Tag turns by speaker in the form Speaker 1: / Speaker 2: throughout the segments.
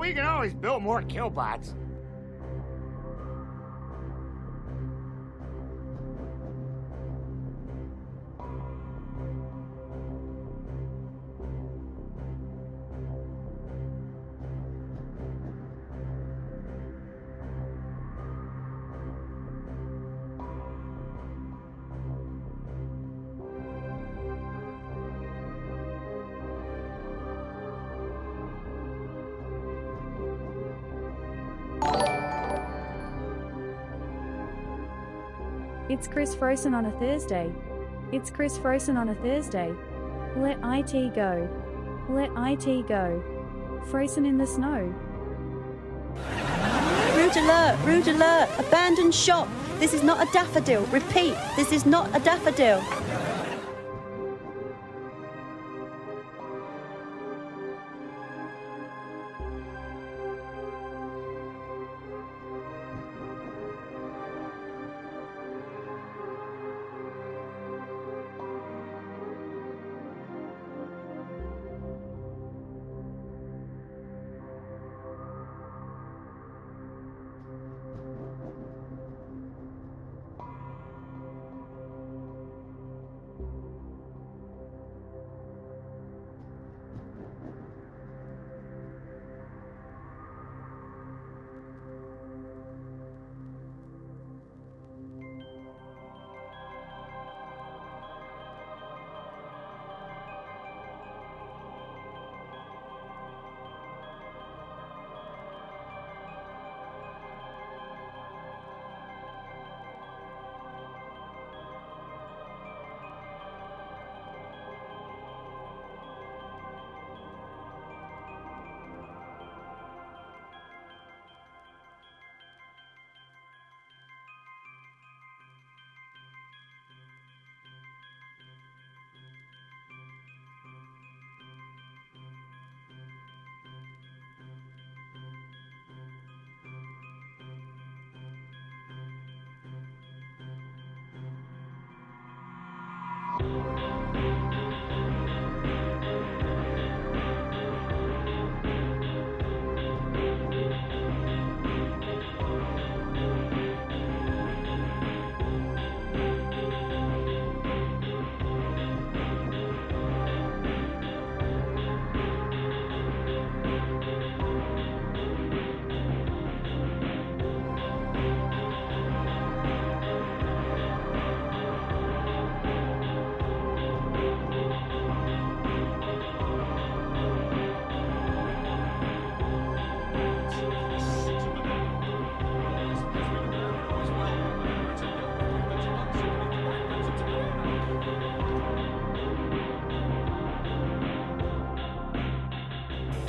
Speaker 1: we can always build more killbots.
Speaker 2: It's Chris Frozen on a Thursday. It's Chris Frozen on a Thursday. Let IT go. Let IT go. Frozen in the snow.
Speaker 3: Rude alert! Rude alert! Abandoned shop! This is not a daffodil. Repeat, this is not a daffodil.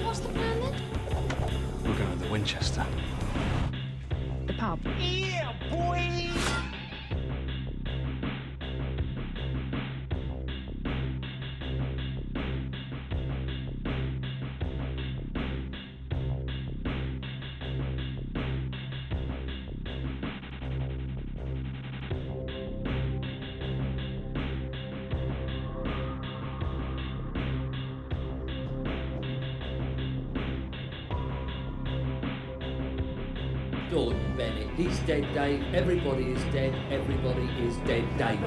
Speaker 4: What's the plan then?
Speaker 5: We're going to the Winchester.
Speaker 4: The pub.
Speaker 1: Yeah, boy!
Speaker 6: Gordon Bennett. He's dead, Dave. Everybody is dead. Everybody is dead, Dave.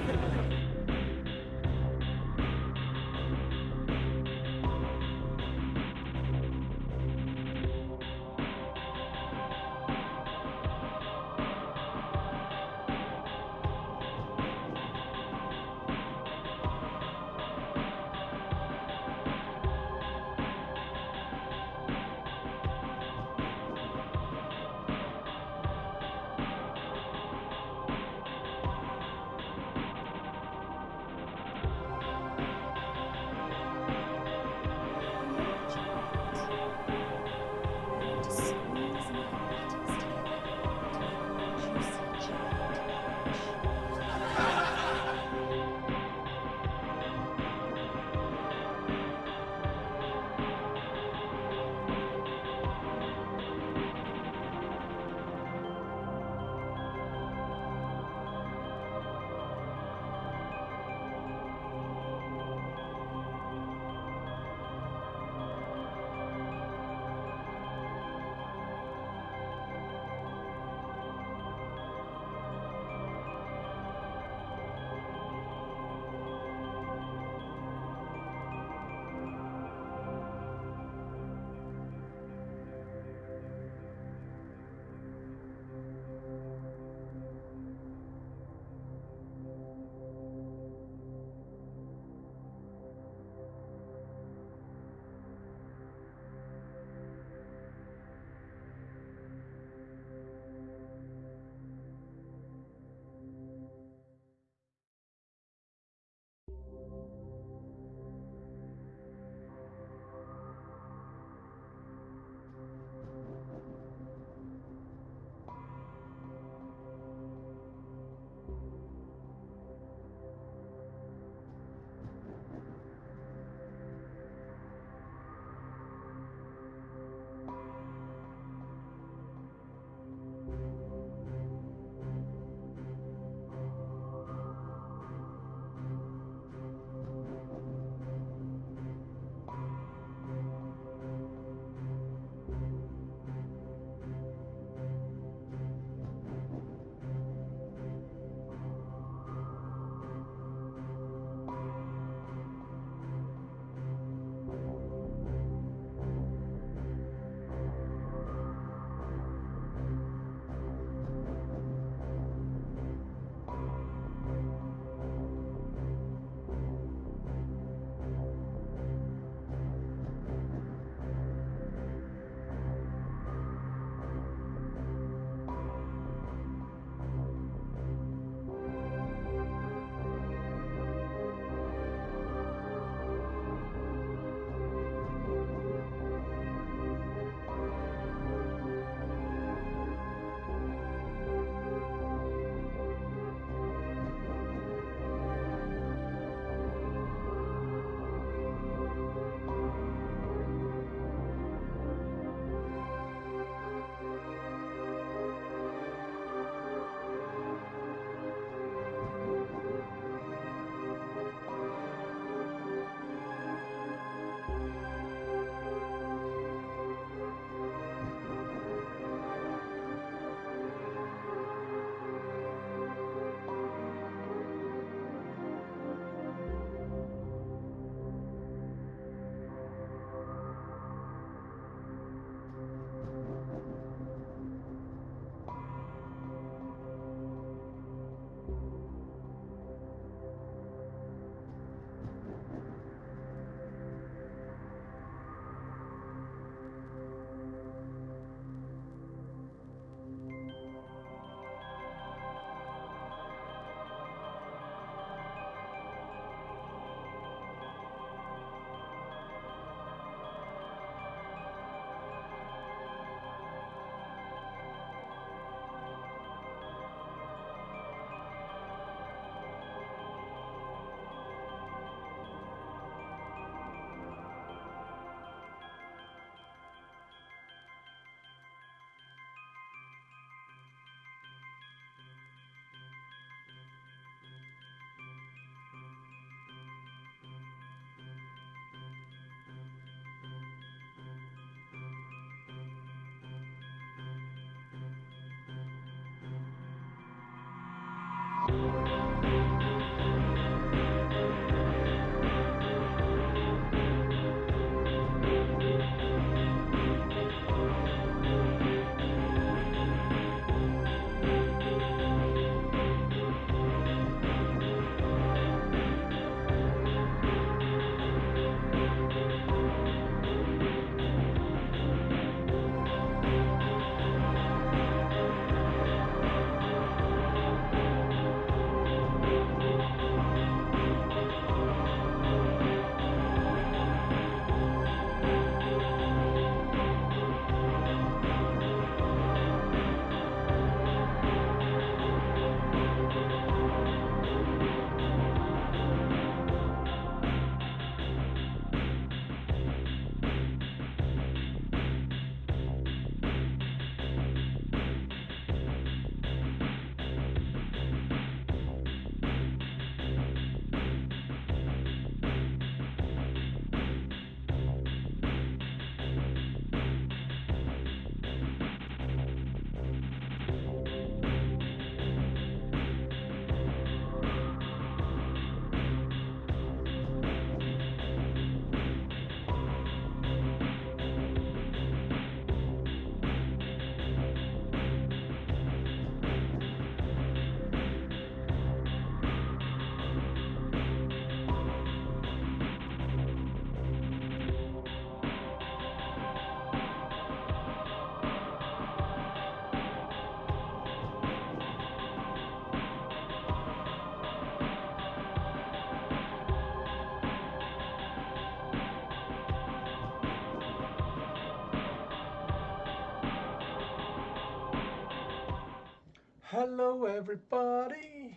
Speaker 7: Hello everybody,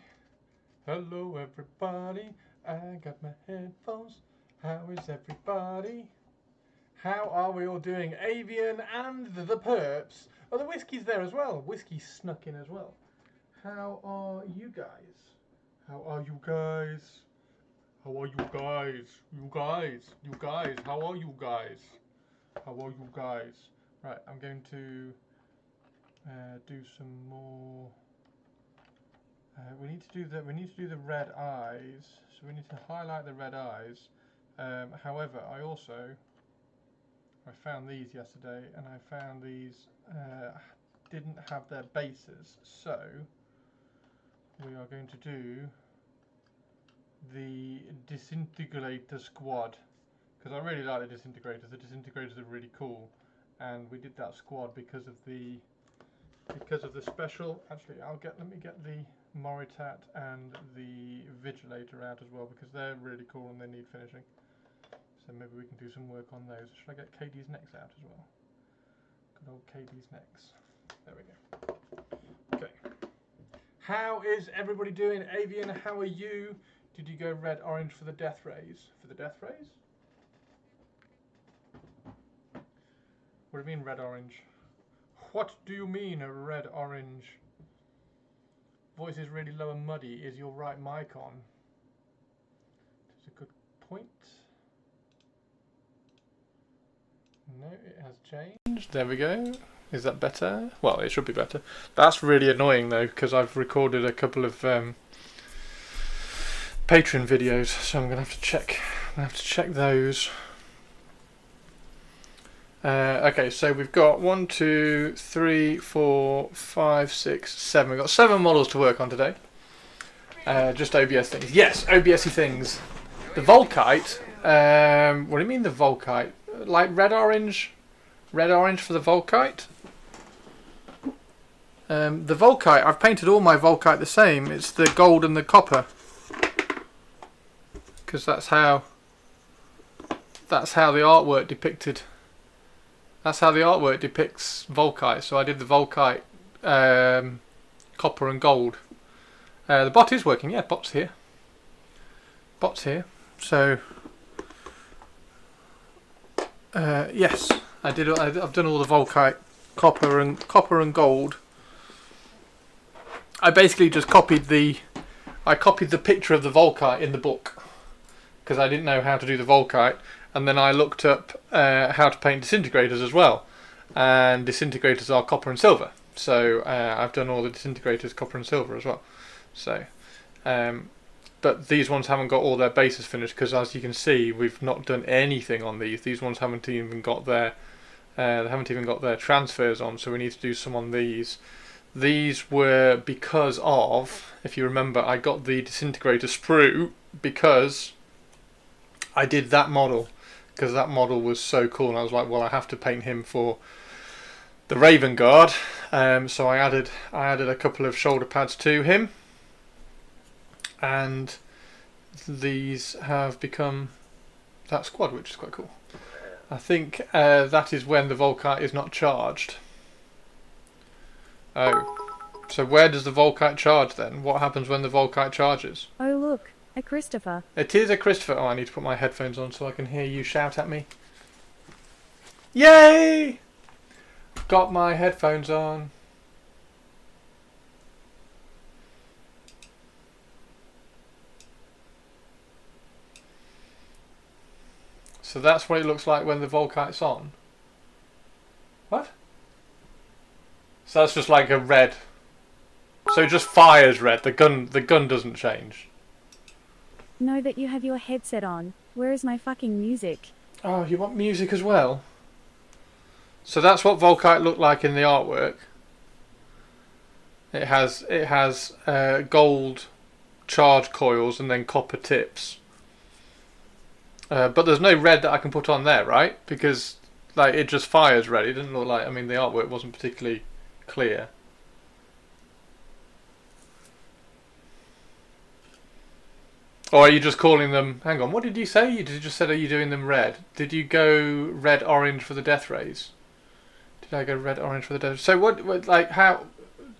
Speaker 7: hello everybody, I got my headphones, how is everybody? How are we all doing? Avian and the Perps. Oh, the Whiskey's there as well, Whiskey snuck in as well. How are you guys? How are you guys? How are you guys? You guys, how are you guys? How are you guys? Right, I'm going to do some more. We need to do the red eyes. So we need to highlight the red eyes. However, I found these yesterday, and I found these didn't have their bases. So we are going to do the Disintegrator Squad, because I really like the Disintegrators. The Disintegrators are really cool, and we did that squad because of the special. Actually, let me get the Moritat and the Vigilator out as well, because they're really cool and they need finishing. So maybe we can do some work on those. Should I get KD's necks out as well? Good old KD's necks. There we go. Okay. How is everybody doing? Avian, how are you? Did you go red orange for the death rays? For the death rays? What do you mean red orange? What do you mean red orange? Voice is really low and muddy. Is your right mic on? That's a good point. No, it has changed. There we go. Is that better? Well, it should be better. That's really annoying though, because I've recorded a couple of Patreon videos, so I'm gonna have to check. I'm gonna have to check those. Okay, so we've got 1, 2, 3, 4, 5, 6, 7. We've got 7 models to work on today. Just OBS things. Yes, OBS-y things. The Volkite. What do you mean the Volkite? Like red orange? Red orange for the Volkite? The Volkite, I've painted all my Volkite the same. It's the gold and the copper. Because that's how the artwork depicted. That's how the artwork depicts Volkite. So I did the Volkite copper and gold. The bot is working. Yeah, bot's here. Bot's here. So yes, I've done all the Volkite copper and gold. I basically just copied the picture of the Volkite in the book because I didn't know how to do the Volkite. And then I looked up how to paint disintegrators as well, and disintegrators are copper and silver. So I've done all the disintegrators copper and silver as well. So But these ones haven't got all their bases finished because, as you can see, we've not done anything on these. These ones haven't even got their transfers on, so we need to do some on these. These were because of, if you remember, I got the disintegrator sprue because I did that model, because that model was so cool, and I was like, well, I have to paint him for the Raven Guard. So I added a couple of shoulder pads to him, and these have become that squad, which is quite cool. I think that is when the Volkite is not charged. Oh, so where does the Volkite charge then? What happens when the Volkite charges?
Speaker 2: Oh look, a Christopher.
Speaker 7: It is a Christopher. Oh, I need to put my headphones on so I can hear you shout at me. Yay! Got my headphones on. So that's what it looks like when the Volkite's on. What? So that's just like a red. So it just fires red. The gun doesn't change.
Speaker 2: Know that you have your headset on. Where is my fucking music?
Speaker 7: Oh, you want music as well? So that's what Volkite looked like in the artwork. It has gold charge coils and then copper tips. But there's no red that I can put on there, right? Because like it just fires red. It doesn't look like. I mean, the artwork wasn't particularly clear. Or are you just calling them... Hang on, what did you say? You just said, are you doing them red? Did you go red-orange for the death rays? Did I go red-orange for the death rays? So what like, how...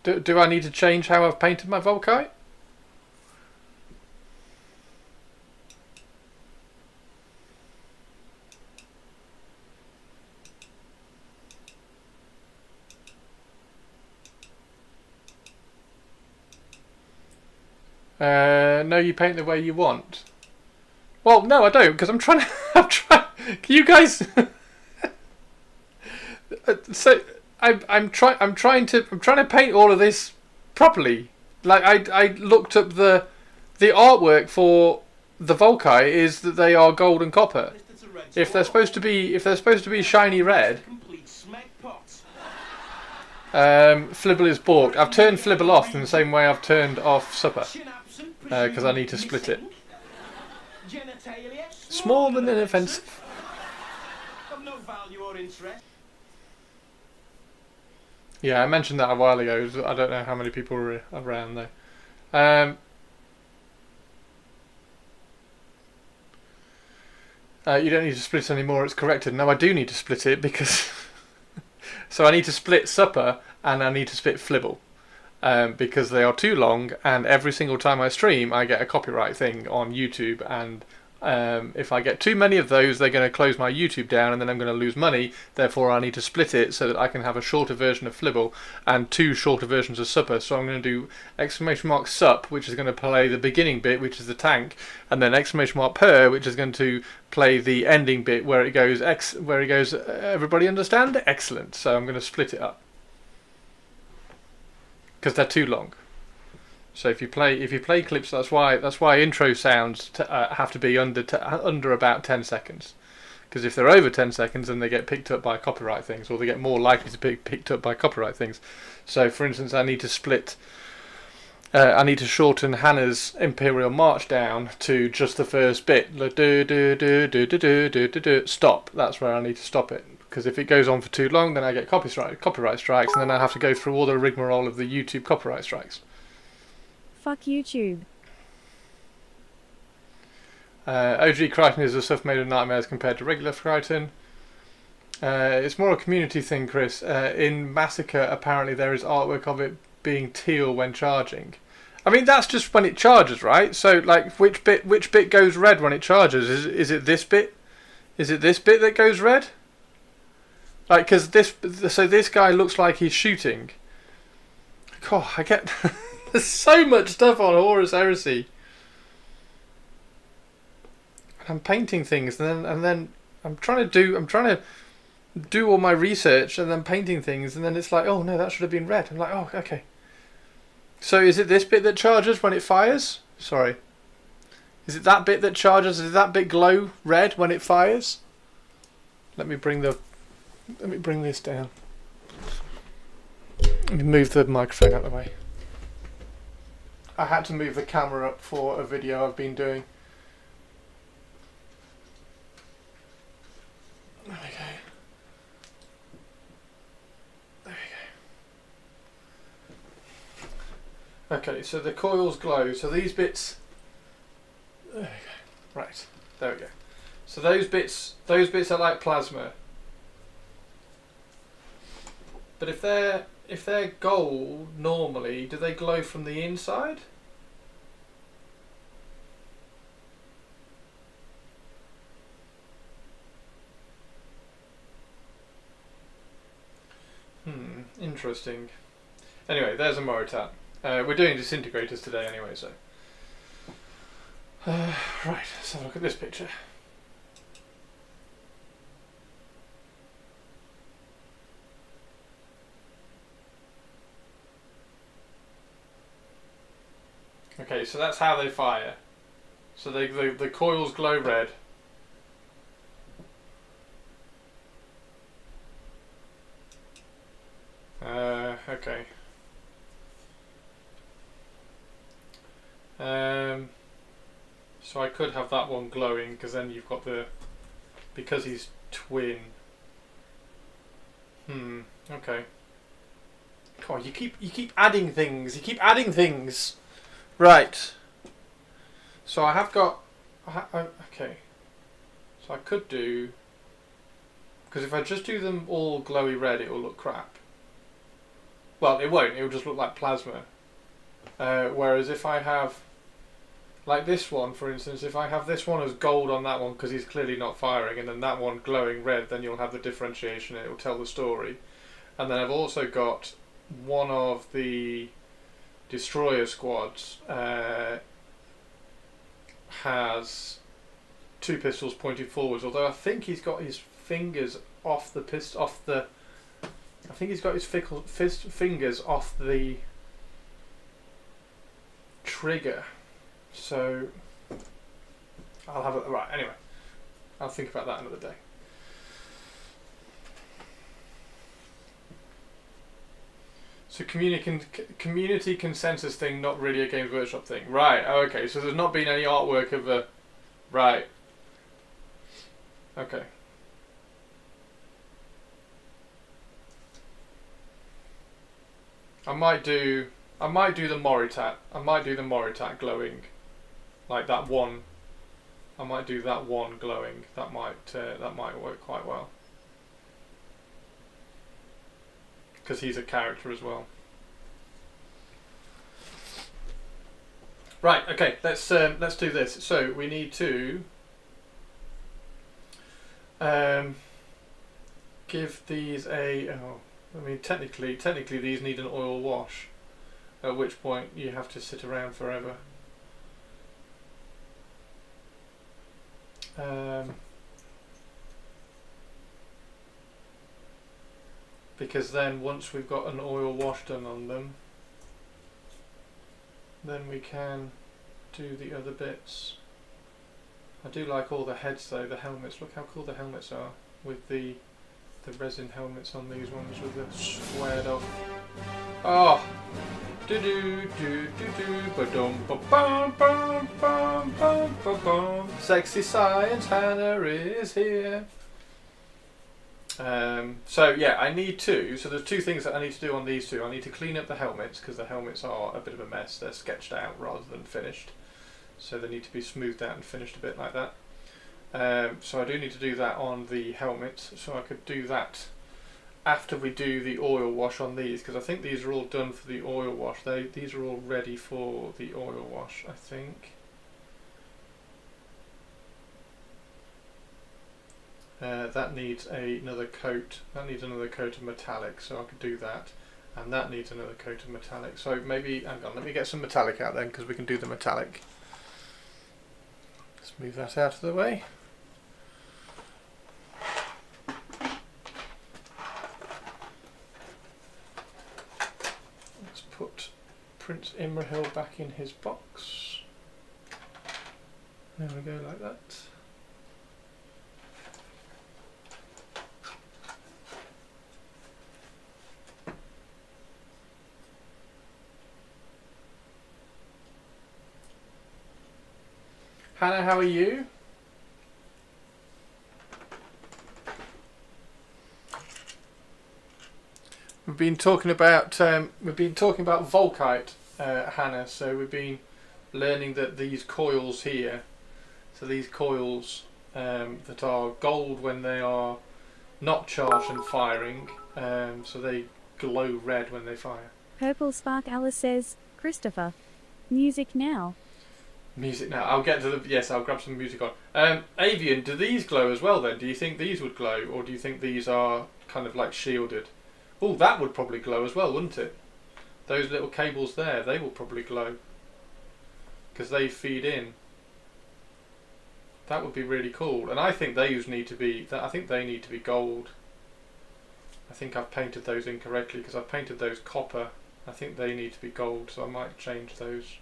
Speaker 7: Do I need to change how I've painted my Volkite? No, you paint the way you want. Well, no, I don't, because I'm trying to. I'm trying. Can you guys? So I'm trying to paint all of this properly. Like I looked up the artwork for the Volkite is that they are gold and copper. If they're supposed to be shiny red. Flibble is balked. I've turned Flibble off in the same way I've turned off Supper. Because I need to split it. Small and inoffensive. Yeah, I mentioned that a while ago. I don't know how many people were around though. You don't need to split it anymore, it's corrected. No, I do need to split it because... So I need to split Supper and I need to split Flibble. Because they are too long, and every single time I stream I get a copyright thing on YouTube, and if I get too many of those they're going to close my YouTube down and then I'm going to lose money. Therefore I need to split it so that I can have a shorter version of Flibble and two shorter versions of Supper. So I'm going to do !sup, which is going to play the beginning bit, which is the tank, and then !per, which is going to play the ending bit where it goes everybody understand? Excellent. So I'm going to split it up. Because they're too long. So if you play clips, that's why intro sounds have to be under about 10 seconds. Because if they're over 10 seconds, then they get picked up by copyright things, or they get more likely to be picked up by copyright things. So for instance, I need to split. I need to shorten Hannah's Imperial March down to just the first bit. Stop. That's where I need to stop it. Because if it goes on for too long, then I get copyright strikes, and then I have to go through all the rigmarole of the YouTube copyright strikes.
Speaker 2: Fuck YouTube.
Speaker 7: OG Crichton is the stuff made of nightmares compared to regular Crichton. It's more a community thing, Chris. In Massacre, apparently there is artwork of it being teal when charging. I mean, that's just when it charges, right? So, like, which bit goes red when it charges? Is it this bit? Is it this bit that goes red? Like, because this guy looks like he's shooting. God, I get there's so much stuff on Horus Heresy. And I'm painting things, and then I'm trying to do all my research, and then painting things, and then it's like, oh no, that should have been red. I'm like, oh, okay. So is it this bit that charges when it fires? Sorry. Is it that bit that charges? Is that bit glow red when it fires? Let me bring this down. Let me move the microphone out of the way. I had to move the camera up for a video I've been doing. There we go. There we go. Okay, so the coils glow. So these bits. There we go. Right, there we go. So those bits are like plasma. But if they're gold normally, do they glow from the inside? Interesting. Anyway, there's a Moritat. We're doing disintegrators today anyway, so. Right, let's have a look at this picture. Okay, so that's how they fire. So the coils glow red. Okay. So I could have that one glowing because then you've got because he's twin. Okay. Come on, you keep adding things. You keep adding things. Right. So I have got. Okay. So I could do. Because if I just do them all glowy red, it will look crap. Well, it won't. It will just look like plasma. Whereas if I have, like this one, for instance, if I have this one as gold on that one because he's clearly not firing, and then that one glowing red, then you'll have the differentiation. It will tell the story. And then I've also got one of the destroyer squads has two pistols pointing forwards. Although I think he's got his fingers off the I think he's got his fingers off the trigger. So I'll have it right. Anyway, I'll think about that another day. So community consensus thing, not really a Games Workshop thing. Right, okay, so there's not been any artwork of a... Right. Okay. I might do the Moritat. I might do the Moritat glowing. Like that one. I might do that one glowing. That might work quite well. Because he's a character as well. Right, okay, let's do this. So we need to give these a I mean technically these need an oil wash, at which point you have to sit around forever. Because then once we've got an oil wash done on them, then we can do the other bits. I do like all the heads though, the helmets. Look how cool the helmets are with the resin helmets on these ones with the squared off. Oh, do do do do do ba dum ba bum bum bum bum ba bum. Sexy Science Hannah is here. So yeah, I need to. So there's two things that I need to do on these two. I need to clean up the helmets because the helmets are a bit of a mess. They're sketched out rather than finished, so they need to be smoothed out and finished a bit like that. So I do need to do that on the helmets. So I could do that after we do the oil wash on these, because I think these are all done for the oil wash. These are all ready for the oil wash, I think. That needs another coat. That needs another coat of metallic, so I could do that. And that needs another coat of metallic. So maybe, hang on, let me get some metallic out then, because we can do the metallic. Let's move that out of the way. Let's put Prince Imrahil back in his box. There we go, like that. Hannah, how are you? We've been talking about Volkite, Hannah. So we've been learning that these coils here, so these coils that are gold when they are not charged and firing, so they glow red when they fire.
Speaker 2: Purple Spark Alice says, Christopher, music now.
Speaker 7: Music now. I'll get to the... Yes, I'll grab some music on. Avian, do these glow as well then? Do you think these would glow? Or do you think these are kind of like shielded? Oh, that would probably glow as well, wouldn't it? Those little cables there, they will probably glow. Because they feed in. That would be really cool. And I think those need to be... I think they need to be gold. I think I've painted those incorrectly because I've painted those copper. I think they need to be gold, so I might change those.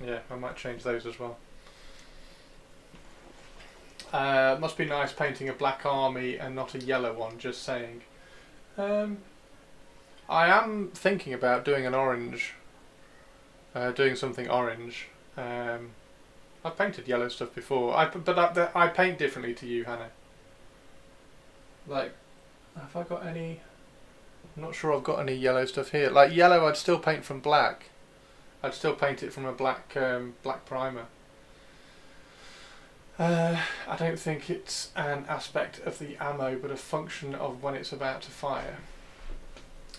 Speaker 7: Yeah, I might change those as well. Must be nice painting a black army and not a yellow one, just saying. I am thinking about doing an orange. Doing something orange. I've painted yellow stuff before. But I paint differently to you, Hannah. Like, have I got any... I'm not sure I've got any yellow stuff here. Like yellow I'd still paint from black. I'd still paint it from a black black primer. I don't think it's an aspect of the ammo, but a function of when it's about to fire.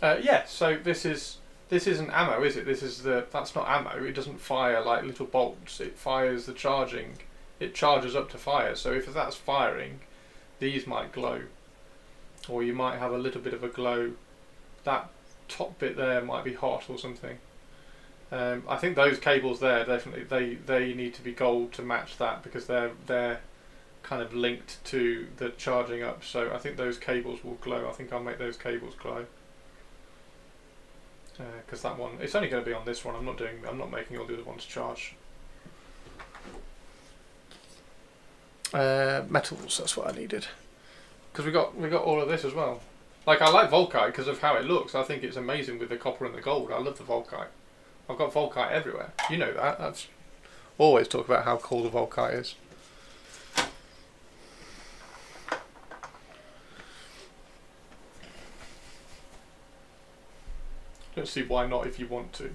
Speaker 7: Yeah, so this isn't ammo, is it? That's not ammo. It doesn't fire like little bolts. It fires the charging. It charges up to fire. So if that's firing, these might glow, or you might have a little bit of a glow. That top bit there might be hot or something. I think those cables there definitely they need to be gold to match that because they're kind of linked to the charging up. So I think those cables will glow. I think I'll make those cables glow because that one, it's only going to be on this one. I'm not making all the other ones charge. Metals. That's what I needed because we got all of this as well. Like I like Volkite because of how it looks. I think it's amazing with the copper and the gold. I love the Volkite. I've got Volkite everywhere. You know that. I've always talk about how cool the Volkite is. Don't see why not if you want to.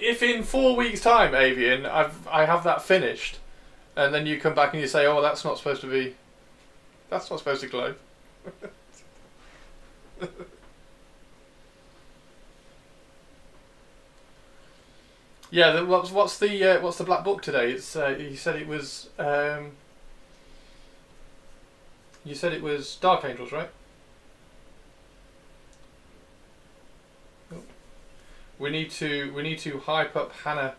Speaker 7: If in 4 weeks' time, Avian, I have that finished, and then you come back and you say, oh, that's not supposed to glow. Yeah, what's the black book today? It's you said it was Dark Angels, right? We need to hype up Hannah.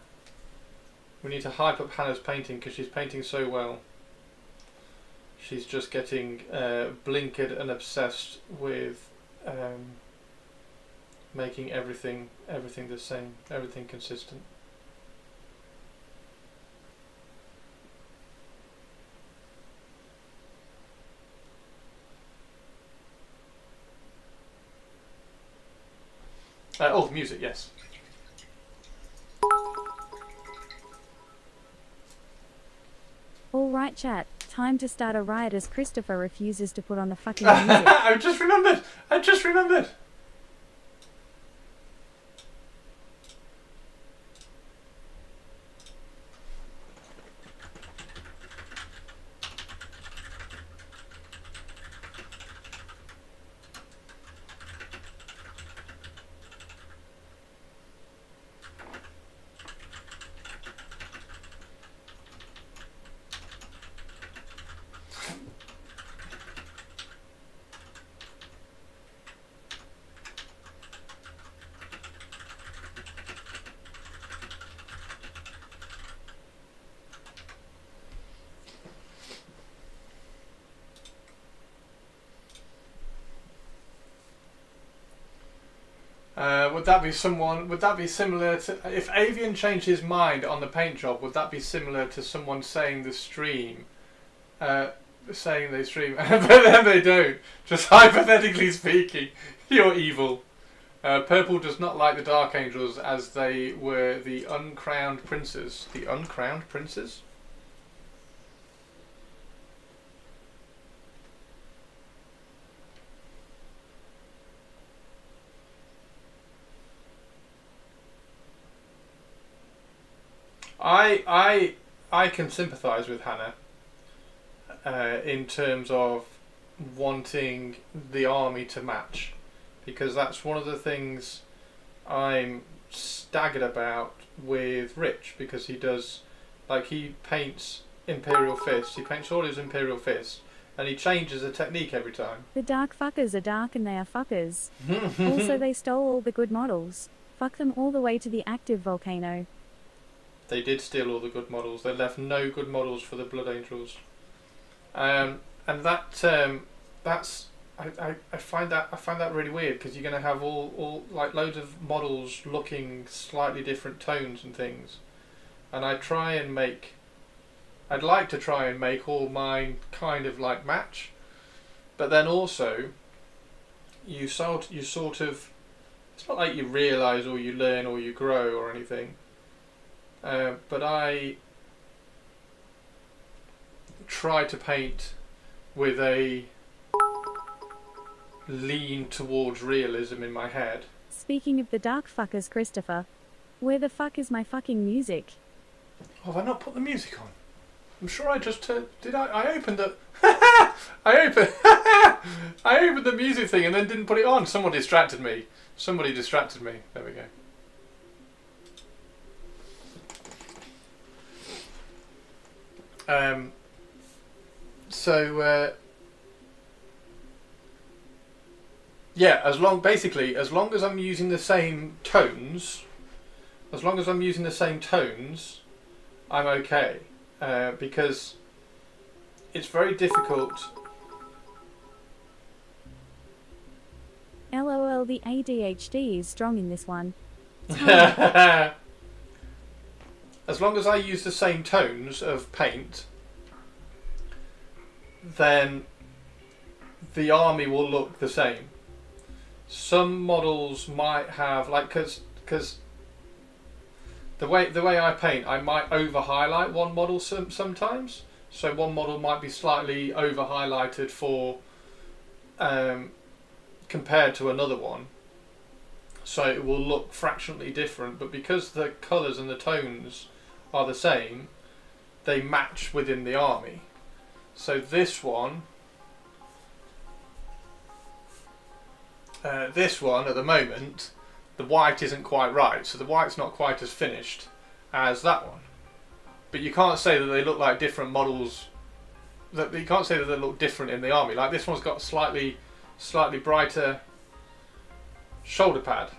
Speaker 7: We need to hype up Hannah's painting because she's painting so well. She's just getting blinkered and obsessed with making everything the same, everything consistent. Oh, music, yes.
Speaker 2: All right, chat. Time to start a riot as Christopher refuses to put on the fucking music.
Speaker 7: I just remembered. Would that be someone? Would that be similar to if Avian changed his mind on the paint job? Would that be similar to someone saying the stream, saying they stream, but then they don't? Just hypothetically speaking, you're evil. Purple does not like the Dark Angels as they were the uncrowned princes. The uncrowned princes? I can sympathise with Hannah in terms of wanting the army to match, because that's one of the things I'm staggered about with Rich, because he does, like, he paints Imperial Fists, he paints all his Imperial Fists, and he changes the technique every time.
Speaker 2: The dark fuckers are dark and they are fuckers. Also, they stole all the good models. Fuck them all the way to the active volcano.
Speaker 7: They did steal all the good models. They left no good models for the Blood Angels. And that's I find that really weird, because you're going to have all like loads of models looking slightly different tones and things, and I'd like to try and make all mine kind of like match, but then also you sort of, it's not like you realise or you learn or you grow or anything, but I try to paint with a lean towards realism in my head.
Speaker 2: Speaking of the dark fuckers, Christopher, where the fuck is my fucking music?
Speaker 7: Oh, have I not put the music on? I'm sure I just did. I opened the I opened the music thing and then didn't put it on. Someone distracted me. Somebody distracted me. There we go. Yeah, as long as I'm using the same tones, I'm okay, because it's very difficult.
Speaker 2: LOL, the ADHD is strong in this one.
Speaker 7: As long as I use the same tones of paint, then the army will look the same. Some models might have, like, because the way I paint, I might over highlight one model sometimes. So one model might be slightly over highlighted for compared to another one, so it will look fractionally different. But because the colours and the tones are the same, they match within the army. So this one at the moment, the white isn't quite right, so the white's not quite as finished as that one. But you can't say that they look like different models. That you can't say that they look different in the army. Like this one's got slightly brighter shoulder pad,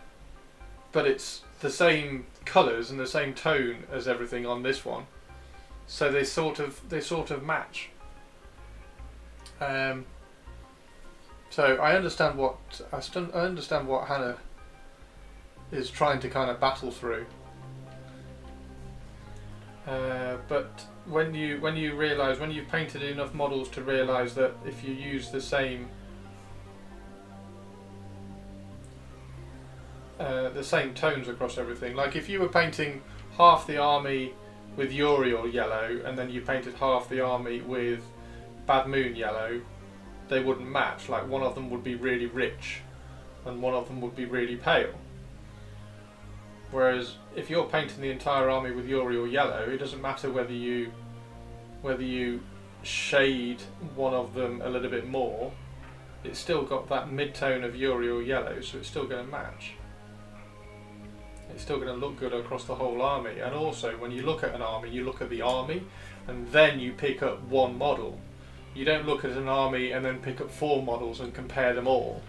Speaker 7: but it's the same colours and the same tone as everything on this one, so they sort of match. So I understand what Hannah is trying to kind of battle through. But when you realise, when you've painted enough models to realise that if you use the same tones across everything, like if you were painting half the army with Uriel yellow and then you painted half the army with Bad Moon yellow, they wouldn't match. Like one of them would be really rich and one of them would be really pale. Whereas if you're painting the entire army with Uriel yellow, it doesn't matter whether you shade one of them a little bit more, it's still got that mid-tone of Uriel yellow, so it's still going to match. It's still going to look good across the whole army. And also, when you look at an army, you look at the army and then you pick up one model. You don't look at an army and then pick up 4 models and compare them all.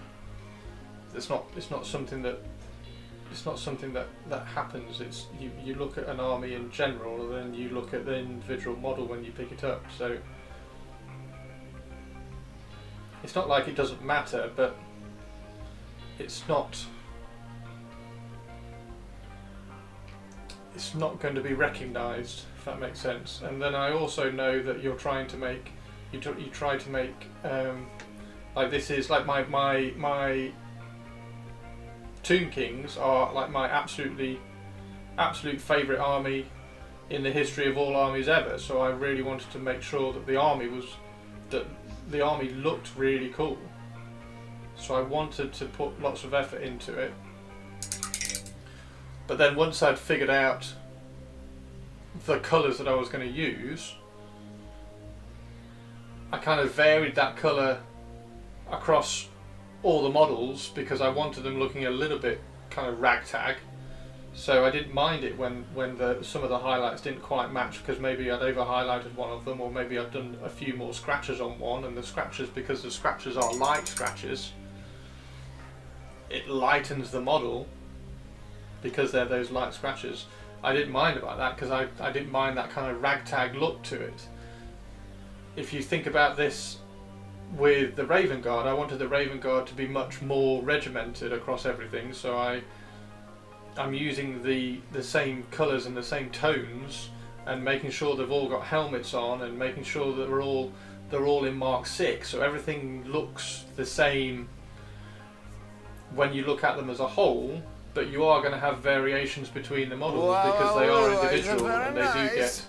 Speaker 7: It's not something that happens. It's you look at an army in general and then you look at the individual model when you pick it up. So it's not like it doesn't matter, but it's not it's not going to be recognised, if that makes sense. And then I also know that you're trying to make, you try to make, like this is like my Tomb Kings are like my absolute favourite army in the history of all armies ever. So I really wanted to make sure that the army looked really cool. So I wanted to put lots of effort into it. But then once I'd figured out the colours that I was going to use, I kind of varied that colour across all the models because I wanted them looking a little bit kind of ragtag. So I didn't mind it when some of the highlights didn't quite match, because maybe I'd over highlighted one of them, or maybe I'd done a few more scratches on one, and the scratches, because the scratches are light scratches, it lightens the model because they're those light scratches. I didn't mind about that because I didn't mind that kind of ragtag look to it. If you think about this with the Raven Guard, I wanted the Raven Guard to be much more regimented across everything, so I'm using the same colours and the same tones, and making sure they've all got helmets on, and making sure that they're all in Mark 6, so everything looks the same when you look at them as a whole. But you are going to have variations between the models because they are individual, and they do get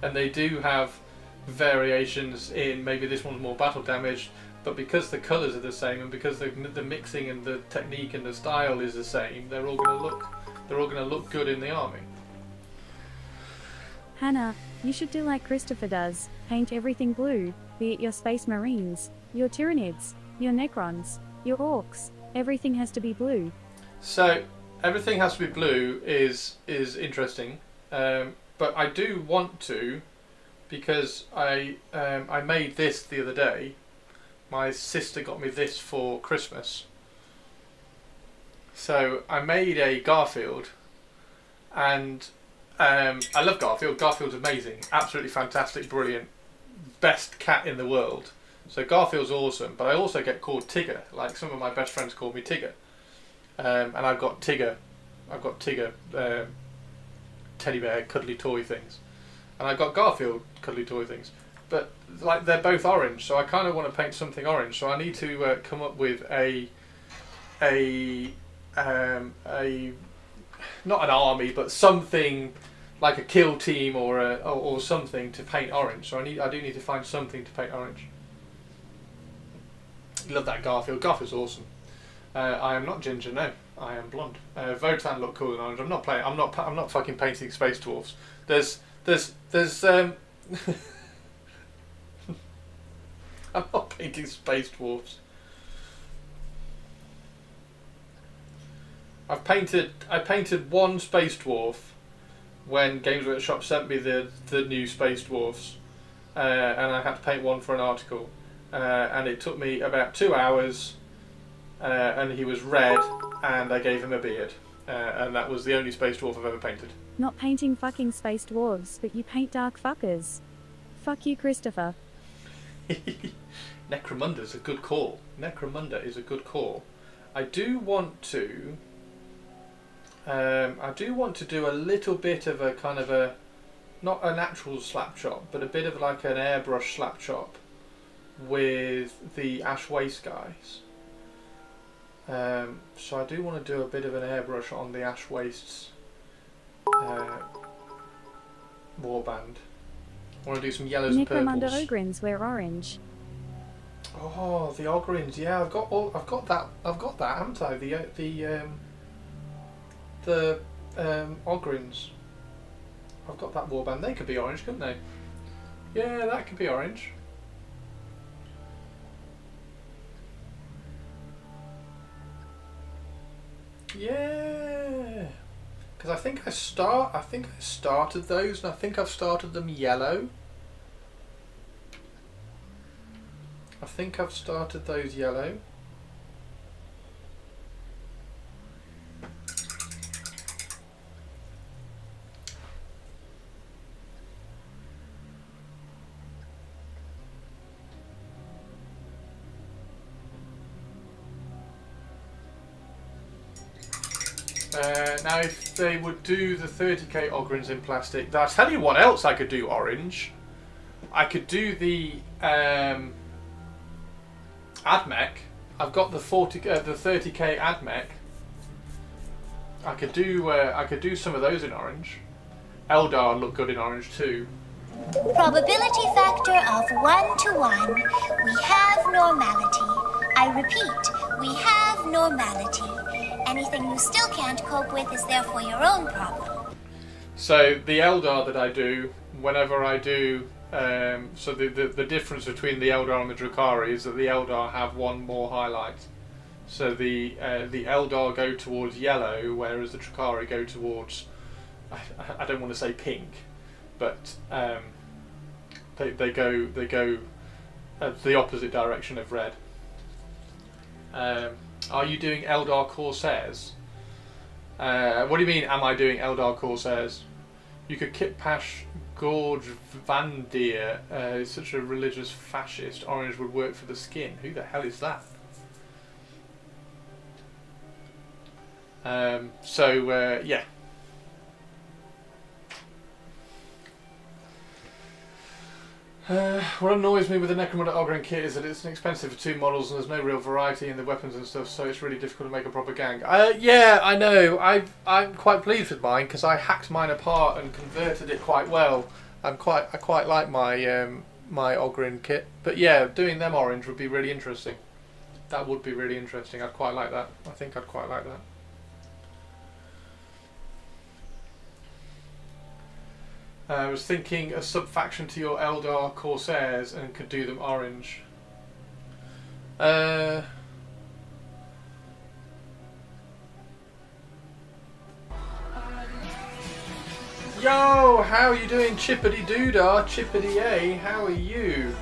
Speaker 7: and they do have variations in, maybe this one's more battle damaged, but because the colours are the same and because the mixing and the technique and the style is the same, they're all going to look good in the army.
Speaker 2: Hannah, you should do like Christopher does, paint everything blue, be it your Space Marines, your Tyranids, your Necrons, your Orcs. Everything has to be blue.
Speaker 7: So everything has to be blue is interesting, but I do want to, because I made this the other day. My sister got me this for Christmas. So I made a Garfield, and I love Garfield. Garfield's amazing, absolutely fantastic, brilliant, best cat in the world. So Garfield's awesome, but I also get called Tigger. Like some of my best friends call me Tigger, and I've got Tigger teddy bear cuddly toy things, and I've got Garfield cuddly toy things. But like they're both orange, so I kind of want to paint something orange. So I need to come up with a not an army, but something like a kill team or something to paint orange. So I do need to find something to paint orange. Love that Garfield. Garfield's awesome. I am not ginger, no. I am blonde. Votan look cool in orange. I'm not fucking painting space dwarfs. There's I'm not painting space dwarfs. I painted one space dwarf when Games Workshop sent me the new space dwarfs, and I had to paint one for an article. And it took me about 2 hours, and he was red, and I gave him a beard, and that was the only space dwarf I've ever painted.
Speaker 2: Not painting fucking space dwarves, but you paint dark fuckers. Fuck you, Christopher.
Speaker 7: Necromunda's a good call. Necromunda is a good call. I do want to do a little bit of a kind of a, not a natural slap chop, but a bit of like an airbrush slap chop with the Ash Waste guys. So I do want to do a bit of an airbrush on the Ash Wastes warband. I want to do some yellows and purples.
Speaker 2: Necromunda Ogrins wear orange.
Speaker 7: Oh, the Ogrins, yeah, I've got that, haven't I? The Ogrins. I've got that warband. They could be orange, couldn't they? Yeah, that could be orange. Yeah, because I think I started those, and I think I've started them yellow. I think I've started those yellow. Now, if they would do the 30k Ogrins in plastic, I'll tell you what else I could do orange. I could do the AdMech. I've got the 30k AdMech. I could do some of those in orange. Eldar look good in orange too.
Speaker 8: Probability factor of 1 to 1. We have normality. I repeat, we have normality. Anything you still can't cope with is therefore your own problem.
Speaker 7: So the Eldar that I do, whenever I do, so the difference between the Eldar and the Drukhari is that the Eldar have one more highlight. So the Eldar go towards yellow, whereas the Drukhari go towards, I don't want to say pink, but they go the opposite direction of red. Are you doing Eldar Corsairs? What do you mean, am I doing Eldar Corsairs? You could Kitpash Gorge Vandir. He's such a religious fascist. Orange would work for the skin. Who the hell is that? Yeah. What annoys me with the Necromunda Ogryn kit is that it's expensive for 2 models and there's no real variety in the weapons and stuff, so it's really difficult to make a proper gang. Yeah, I know. I'm quite pleased with mine because I hacked mine apart and converted it quite well. I quite like my my Ogryn kit, but yeah, doing them orange would be really interesting. That would be really interesting. I'd quite like that. I think I'd quite like that. I was thinking a sub-faction to your Eldar Corsairs and could do them orange. Yo, how are you doing, Chippity Doodah? Chippity A, how are you?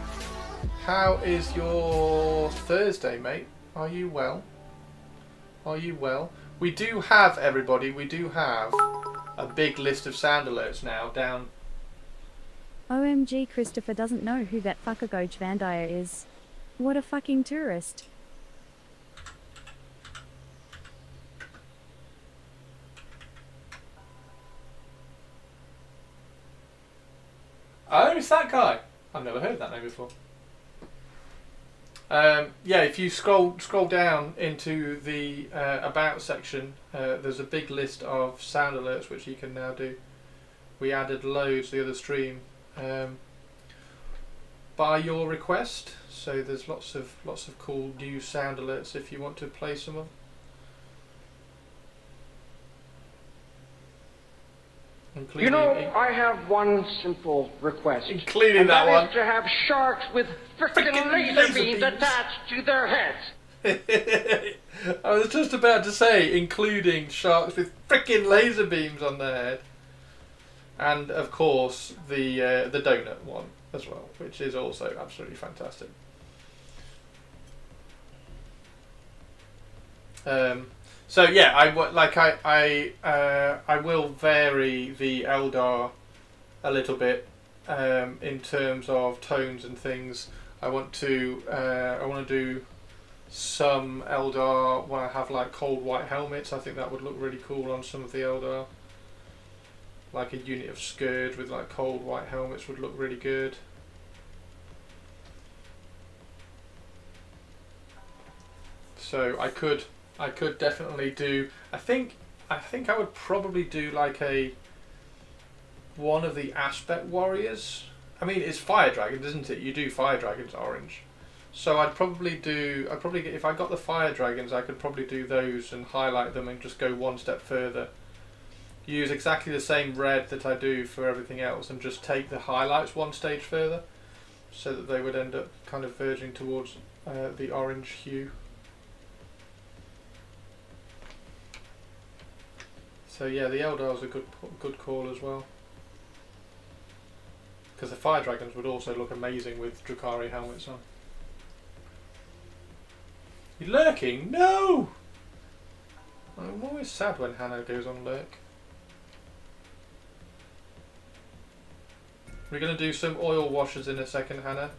Speaker 7: How is your Thursday, mate? Are you well? Are you well? We do have, everybody, we do have a big list of sound alerts now down.
Speaker 2: OMG, Christopher doesn't know who that fucker Goch Vandire is. What a fucking tourist.
Speaker 7: Oh, it's that guy. I've never heard that name before. Yeah, if you scroll down into the About section, there's a big list of sound alerts which you can now do. We added loads the other stream by your request, so there's lots of cool new sound alerts if you want to play some of them.
Speaker 9: You know, I have one simple request.
Speaker 7: Including that one.
Speaker 9: Is to have sharks with frickin' laser beams attached to their heads.
Speaker 7: I was just about to say, including sharks with frickin' laser beams on their head. And of course, the donut one as well, which is also absolutely fantastic. So yeah, I will vary the Eldar a little bit in terms of tones and things. I want to do some Eldar when I have like cold white helmets. I think that would look really cool on some of the Eldar. Like a unit of Scourge with like cold white helmets would look really good. So I could definitely do. I think I would probably do like one of the Aspect Warriors. I mean, it's Fire Dragons, isn't it? You do Fire Dragons orange. So I'd probably get, if I got the Fire Dragons, I could probably do those and highlight them and just go one step further. Use exactly the same red that I do for everything else and just take the highlights one stage further, so that they would end up kind of verging towards the orange hue. So yeah, the Eldar's a good call as well, because the Fire Dragons would also look amazing with Drukhari helmets on. You lurking? No! I'm always sad when Hannah goes on lurk. We're going to do some oil washers in a second, Hannah.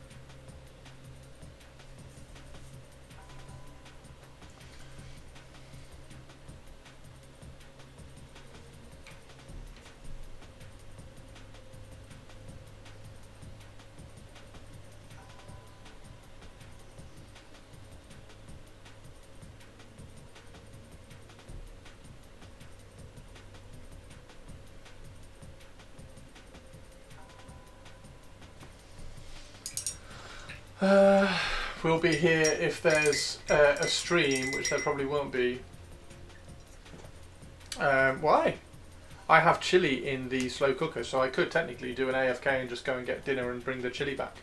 Speaker 7: We'll be here if there's a stream, which there probably won't be. Why? I have chili in the slow cooker, so I could technically do an AFK and just go and get dinner and bring the chili back.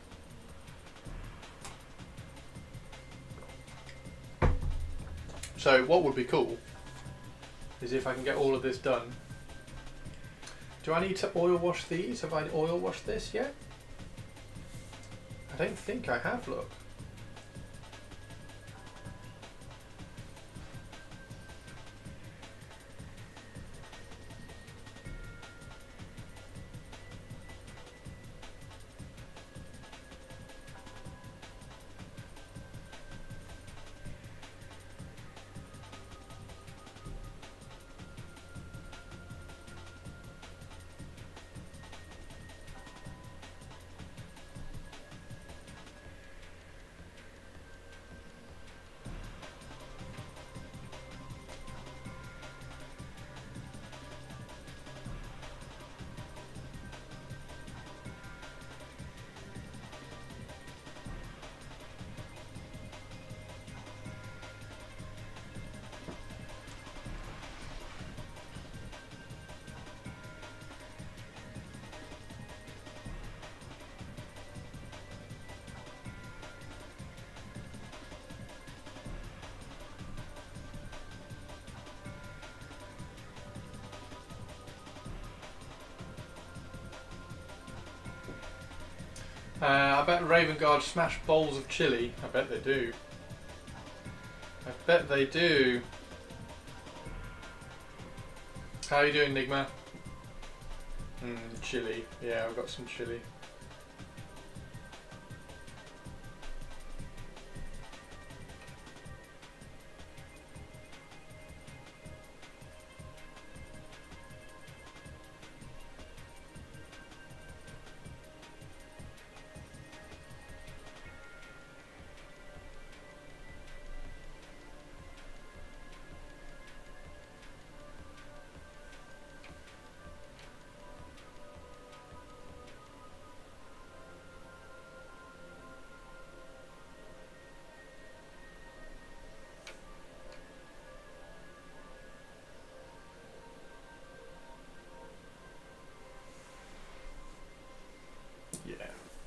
Speaker 7: So what would be cool is if I can get all of this done. Do I need to oil wash these? Have I oil washed this yet? I don't think I have, look. I bet Raven Guard smash bowls of chili. I bet they do. I bet they do. How are you doing, Nigma? Chili. Yeah, I've got some chili.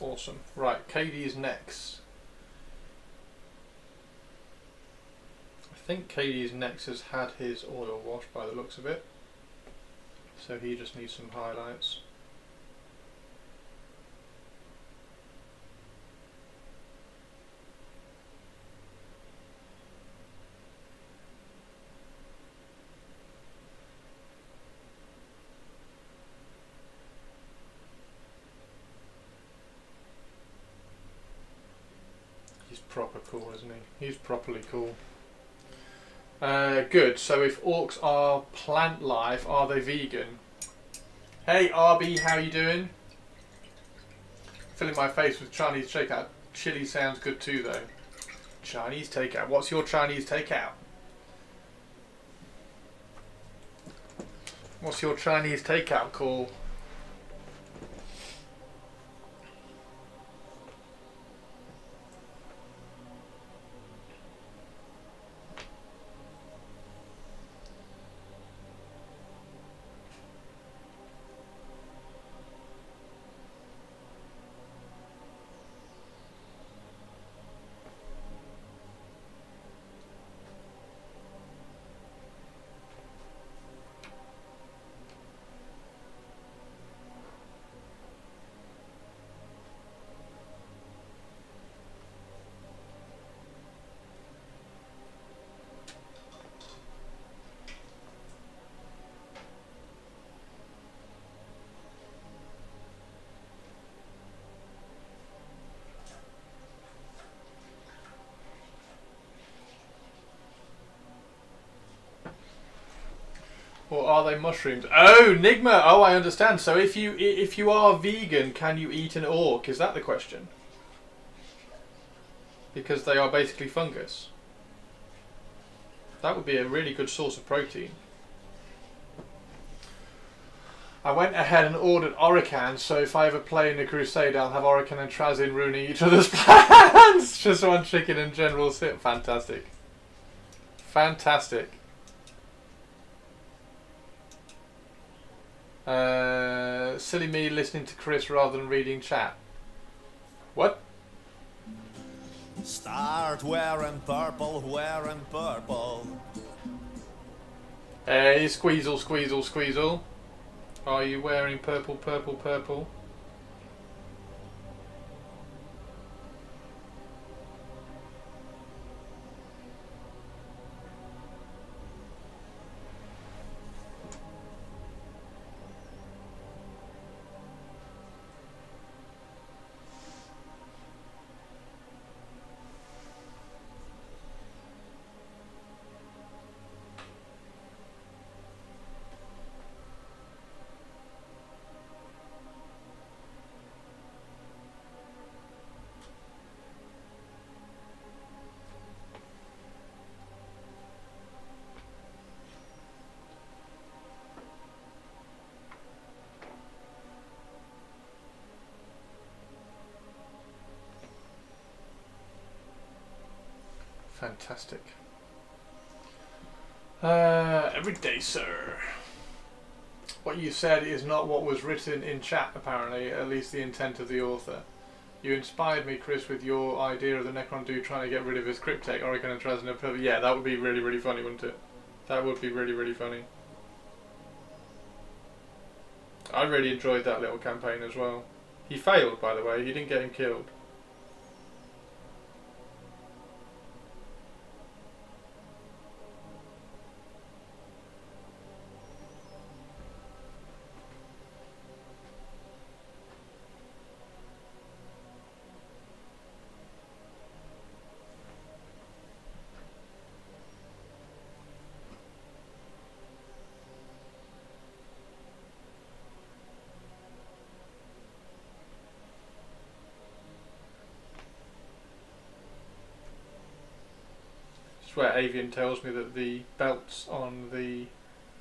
Speaker 7: Awesome. Right, KD's next. I think KD's next has had his oil wash by the looks of it. So he just needs some highlights. Proper cool, isn't he? He's properly cool. Good. So if orcs are plant life, are they vegan? Hey RB, how you doing? Filling my face with Chinese takeout. Chili sounds good too though. Chinese takeout. What's your Chinese takeout? What's your Chinese takeout called? Or are they mushrooms? Oh, Nigma! Oh, I understand. So if you are vegan, can you eat an orc? Is that the question? Because they are basically fungus. That would be a really good source of protein. I went ahead and ordered Orican, so if I ever play in the Crusade, I'll have Orican and Trazin ruining each other's plans. fans! Just one chicken and general sit. Fantastic. Fantastic. Silly me listening to Chris rather than reading chat. What?
Speaker 10: Start wearing purple,
Speaker 7: Hey, Squeezle, Squeezle, Squeezle. Are you wearing purple, purple, purple? Fantastic. Every day, sir. What you said is not what was written in chat, apparently, at least the intent of the author. You inspired me, Chris, with your idea of the Necron dude trying to get rid of his Cryptek, Orokin and Trasner. Yeah, that would be really, really funny, wouldn't it? That would be really, really funny. I really enjoyed that little campaign as well. He failed, by the way. He didn't get him killed. Where Avian tells me that the belts on the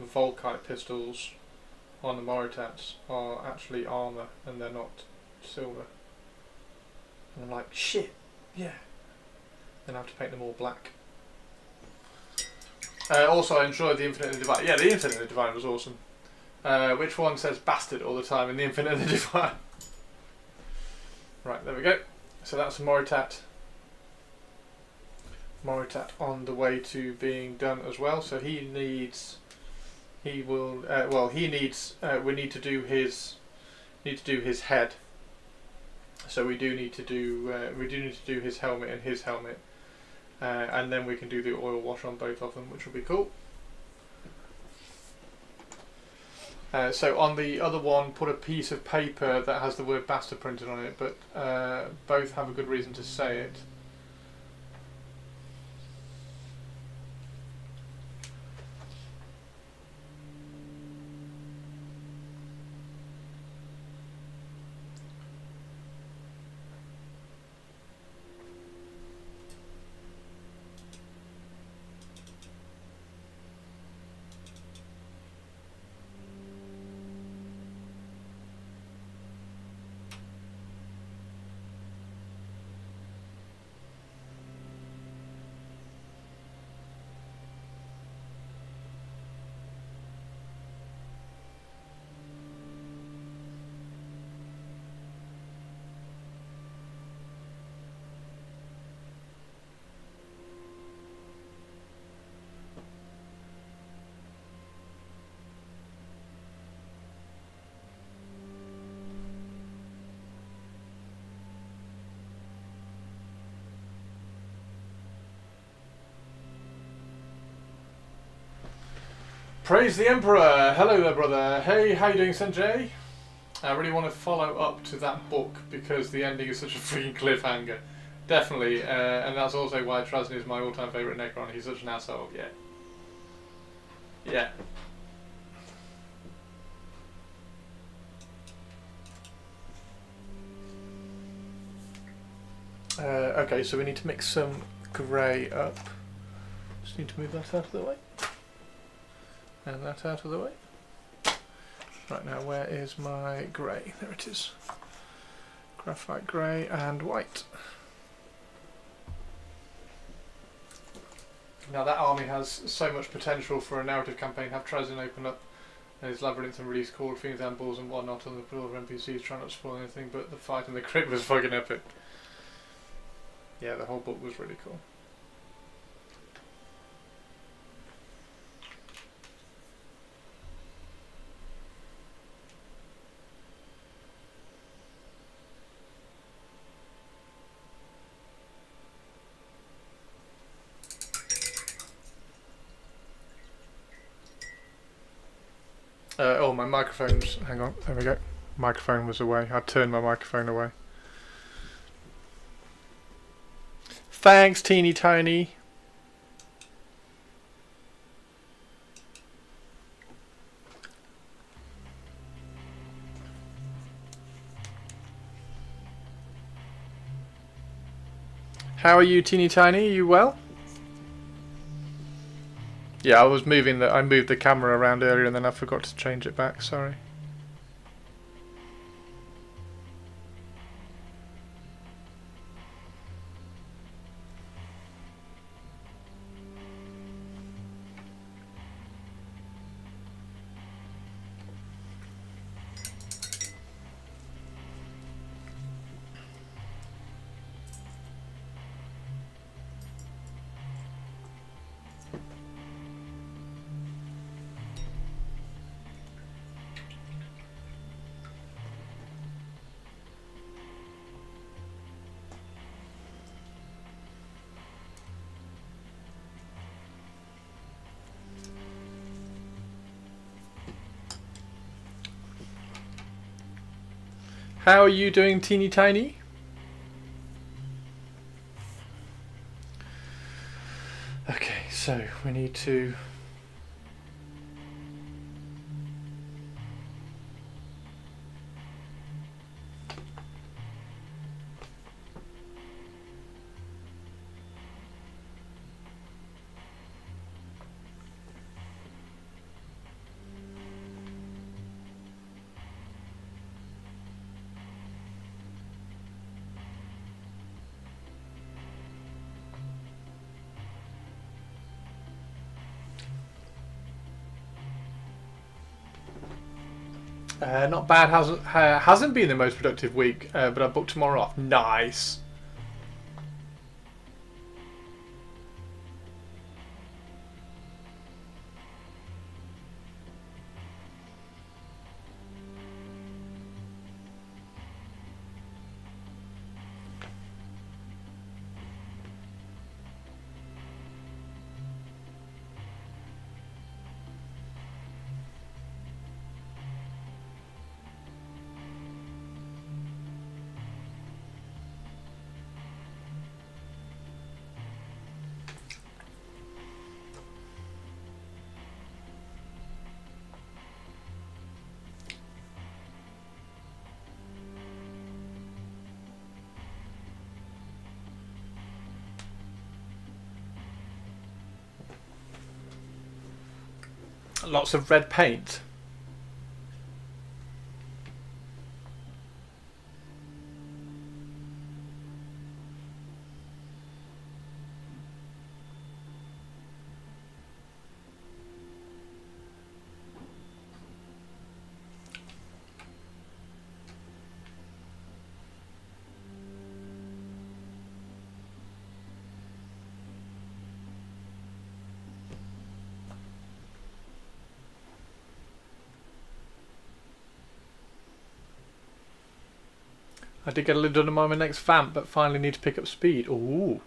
Speaker 7: Volkite pistols on the Moritats are actually armour and they're not silver. And I'm like, shit, yeah. Then I have to paint them all black. Also, I enjoyed the Infinite and the Divine. Yeah, the Infinite and the Divine was awesome. Which one says bastard all the time in the Infinite and the Divine? Right, there we go. So that's a Moritat. Moritat on the way to being done as well, so we need to do his head, so we do need to do his helmet and his helmet, and then we can do the oil wash on both of them, which will be cool. So on the other one, put a piece of paper that has the word bastard printed on it, but both have a good reason to say it. Praise the Emperor! Hello there, brother. Hey, how you doing, Sanjay? I really want to follow up to that book because the ending is such a freaking cliffhanger. Definitely, and that's also why Trasny is my all-time favourite Necron. He's such an asshole. Yeah. Yeah. Okay, so we need to mix some grey up. Just need to move that out of the way. And that out of the way. Right, now where is my grey? There it is. Graphite grey and white. Now that army has so much potential for a narrative campaign. Have Trezin open up his labyrinth and release Call Fiends and Balls and whatnot on the pool of NPCs, trying not to spoil anything, but the fight in the crypt was fucking epic. Yeah, the whole book was really cool. Oh, my microphone's... Hang on, there we go. Microphone was away. I turned my microphone away. Thanks, Teeny Tiny. How are you, Teeny Tiny? Are you well? Yeah, I was moving I moved the camera around earlier and then I forgot to change it back, sorry. How are you doing, Teeny Tiny? Okay, so we need to... not bad, hasn't been the most productive week, but I booked tomorrow off. Nice. Lots of red paint. I did get a little done on my next vamp, but finally need to pick up speed. Ooh.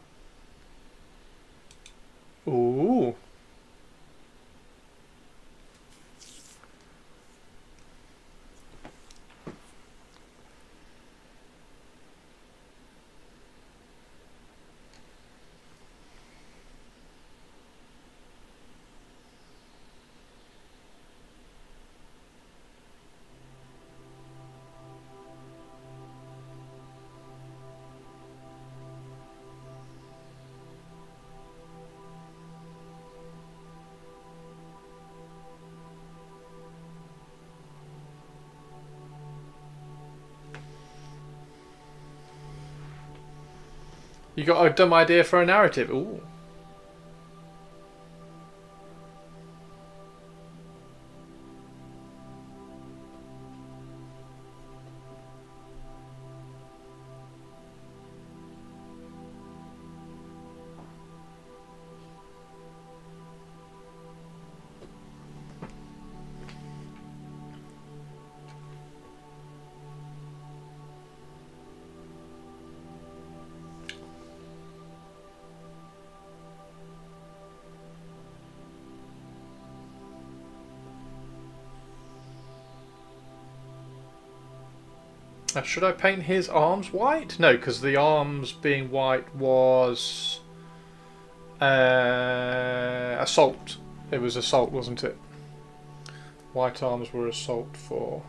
Speaker 7: Ooh. You got a dumb idea for a narrative? Ooh. Should I paint his arms white? No, because the arms being white was assault. It was assault, wasn't it? White arms were assault for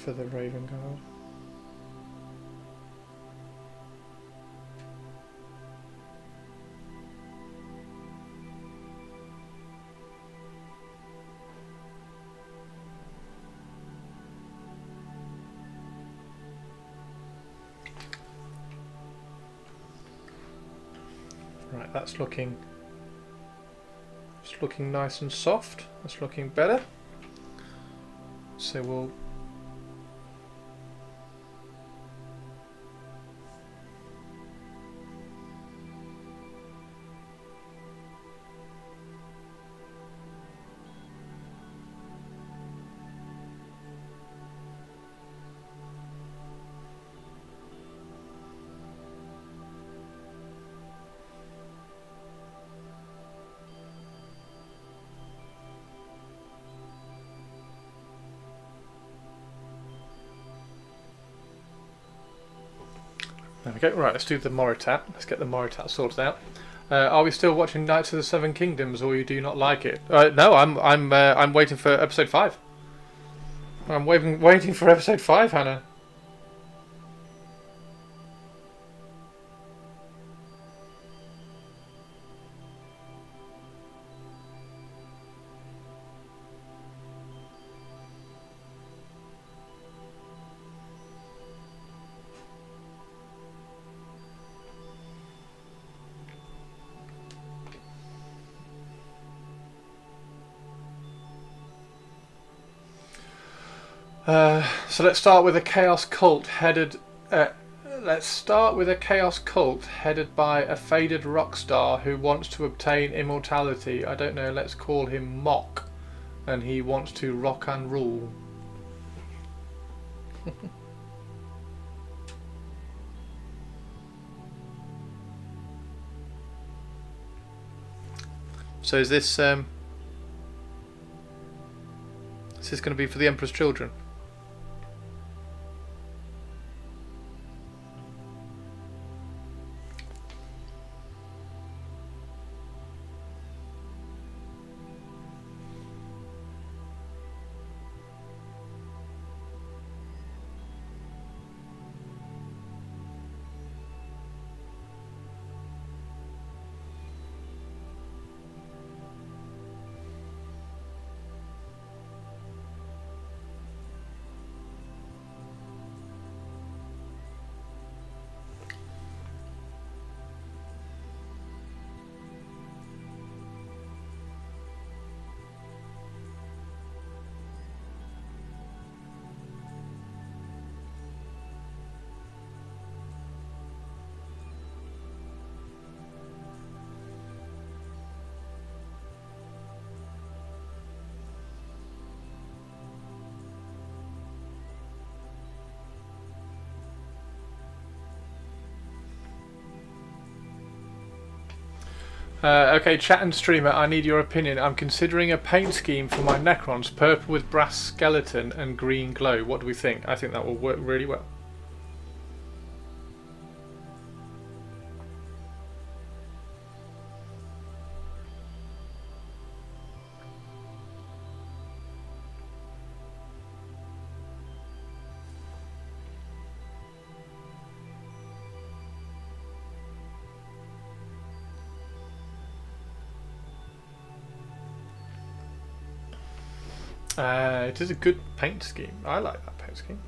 Speaker 7: the Raven Guard. Right, that's looking nice and soft. That's looking better. So we'll there we go. Right, let's do the Moritat. Let's get the Moritat sorted out. Are we still watching Knights of the Seven Kingdoms, or you do not like it? No, I'm waiting for episode 5. I'm waiting for episode 5, Hannah. So let's start with a chaos cult headed. Let's start with a chaos cult headed by a faded rock star who wants to obtain immortality. I don't know. Let's call him Mock, and he wants to rock and rule. So is this going to be for the Emperor's children? Okay, chat and streamer, I need your opinion. I'm considering a paint scheme for my Necrons, purple with brass skeleton and green glow. What do we think? I think that will work really well. It is a good paint scheme. I like that paint scheme.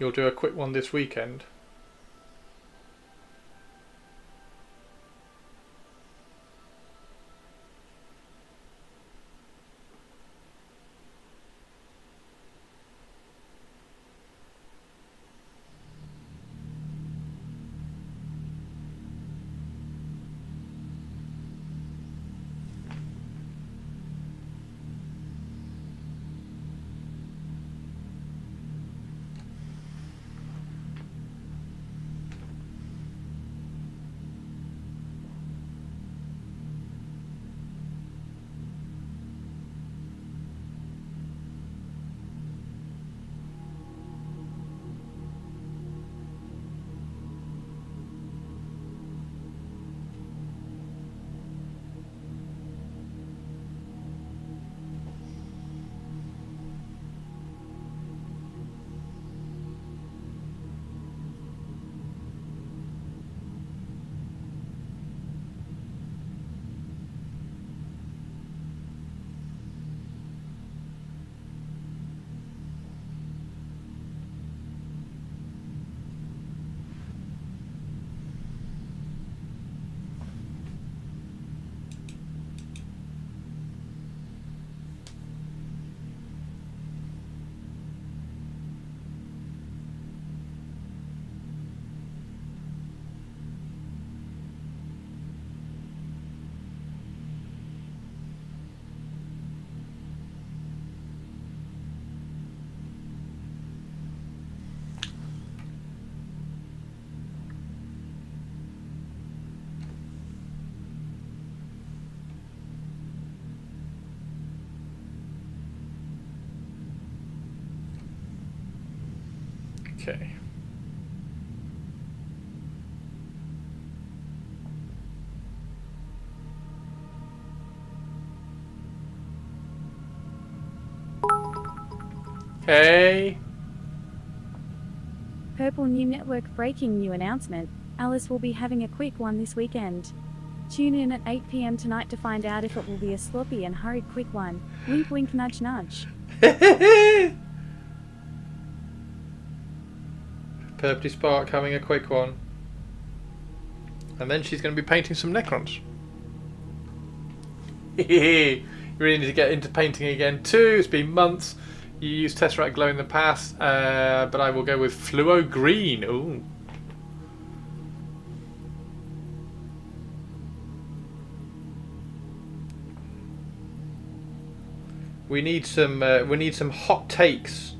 Speaker 7: You'll do a quick one this weekend. Okay. Hey.
Speaker 2: Purple New Network breaking new announcement. Alice will be having a quick one this weekend. Tune in at 8 p.m. tonight to find out if it will be a sloppy and hurried quick one. Wink wink nudge nudge.
Speaker 7: Purpley Spark having a quick one. And then she's going to be painting some Necrons. You really need to get into painting again too. It's been months. You used Tesseract Glow in the past, but I will go with Fluo Green. Ooh. We need some hot takes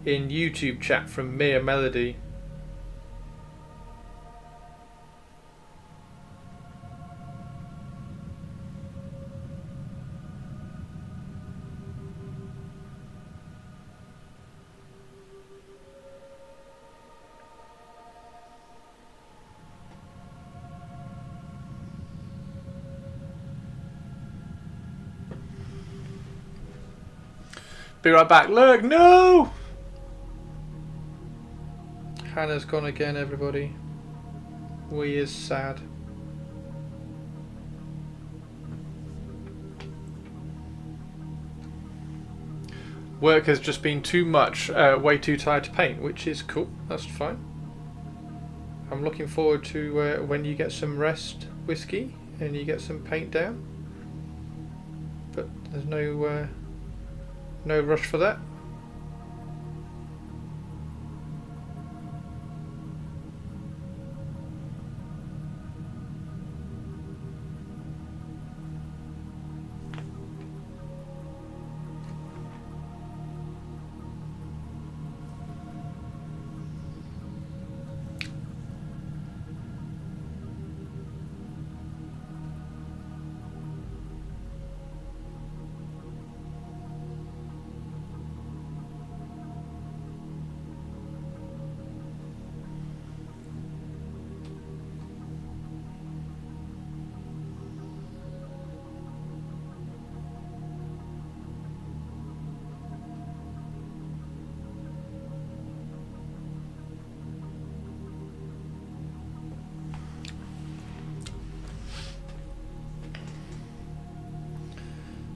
Speaker 7: in YouTube chat from Mia Melody. Be right back. Look, no! Hannah's gone again, everybody. We is sad. Work has just been too much, way too tired to paint, which is cool. That's fine. I'm looking forward to when you get some rest, Whiskey, and you get some paint down. But there's no rush for that.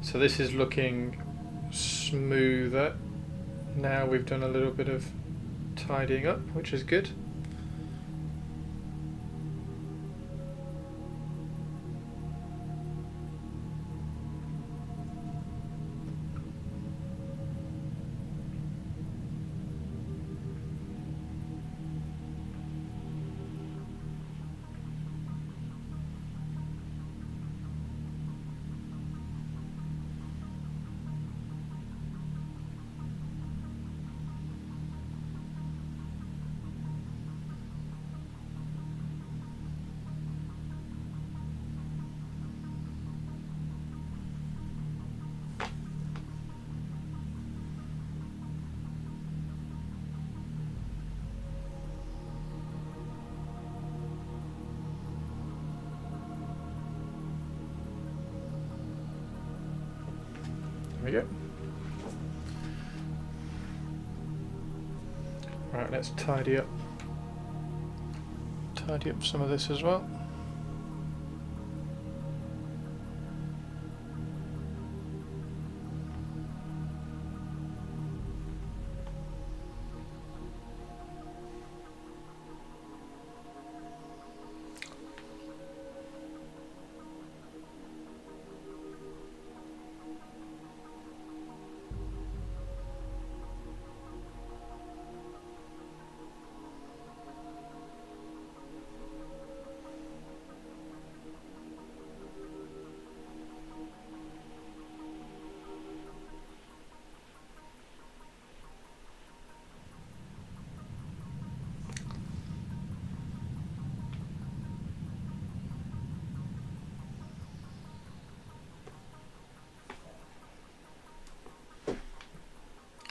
Speaker 7: So this is looking smoother. Now we've done a little bit of tidying up, which is good. There we go. Right, let's tidy up some of this as well.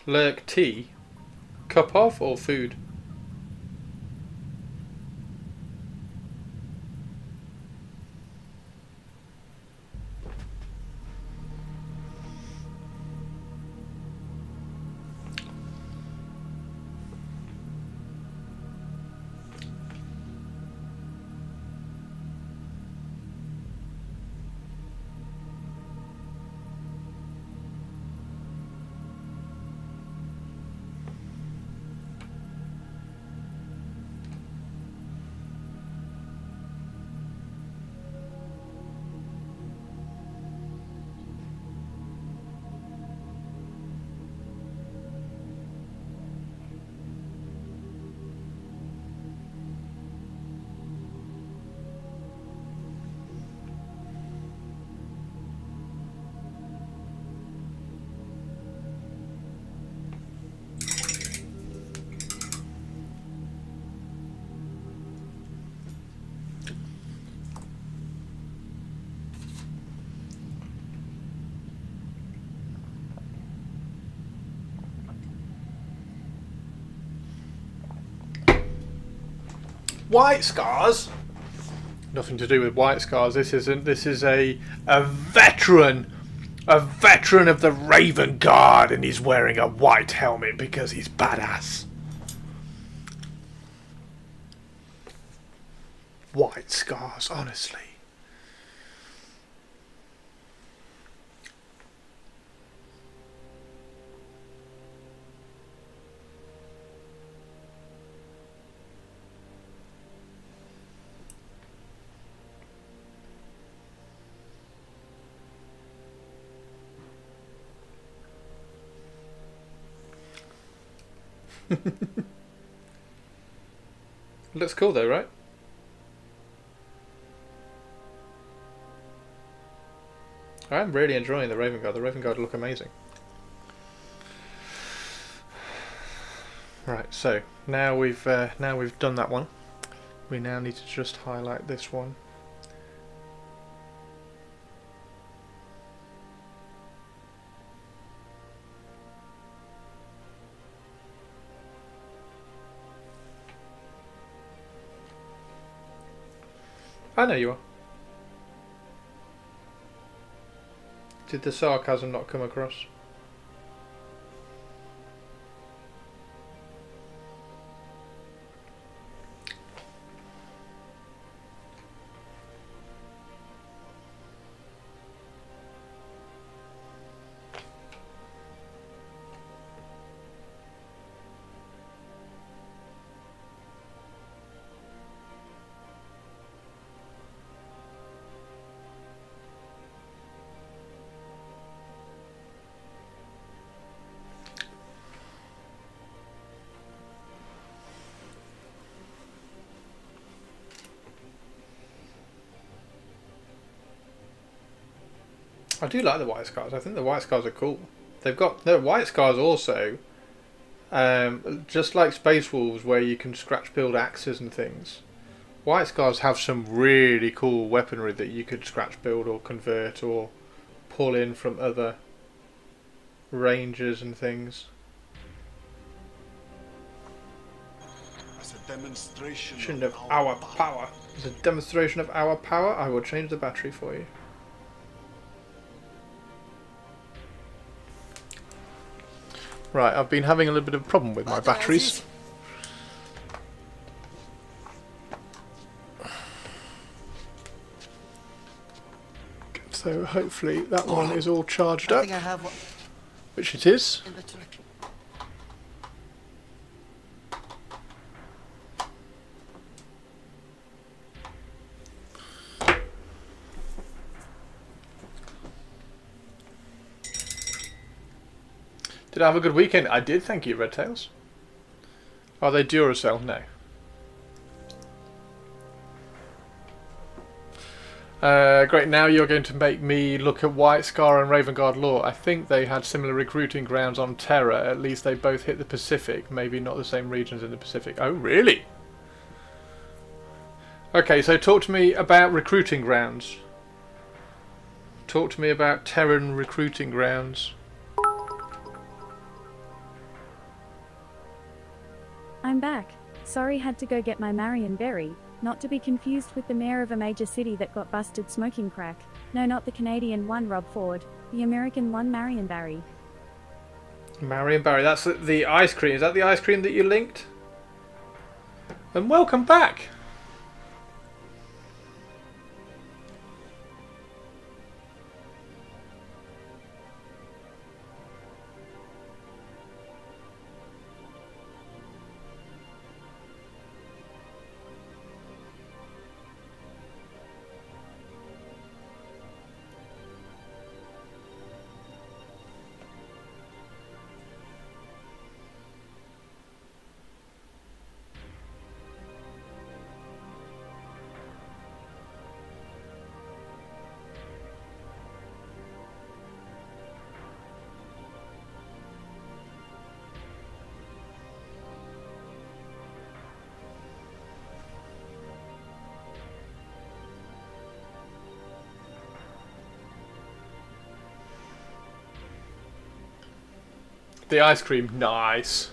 Speaker 7: Lurk tea? Cup off or food? White Scars? Nothing to do with White Scars. This is a veteran of the Raven Guard, and he's wearing a white helmet because he's badass. White Scars, honestly. Looks cool though, right? I'm really enjoying the Raven Guard. The Raven Guard look amazing. Right, so now we've done that one. We now need to just highlight this one. I know you are. Did the sarcasm not come across? I do like the White Scars. I think the White Scars are cool. They've got the White Scars also, just like Space Wolves, where you can scratch build axes and things. White Scars have some really cool weaponry that you could scratch build or convert or pull in from other rangers and things. Demonstration of our power. As a demonstration of our power, I will change the battery for you. Right, I've been having a little bit of a problem with my batteries. So hopefully that one is all charged up, which it is. Did I have a good weekend? I did, thank you, Red Tails. Are they Duracell? No. Great, now you're going to make me look at White Scar and Raven Guard lore. I think they had similar recruiting grounds on Terra. At least they both hit the Pacific. Maybe not the same regions in the Pacific. Oh, really? Okay, so talk to me about recruiting grounds. Talk to me about Terran recruiting grounds.
Speaker 2: I'm back. Sorry, had to go get my Marion Berry, not to be confused with the mayor of a major city that got busted smoking crack. No, not the Canadian one, Rob Ford. The American one, Marion Barry.
Speaker 7: Marion Barry, that's the ice cream. Is that the ice cream that you linked? And welcome back! The ice cream, nice.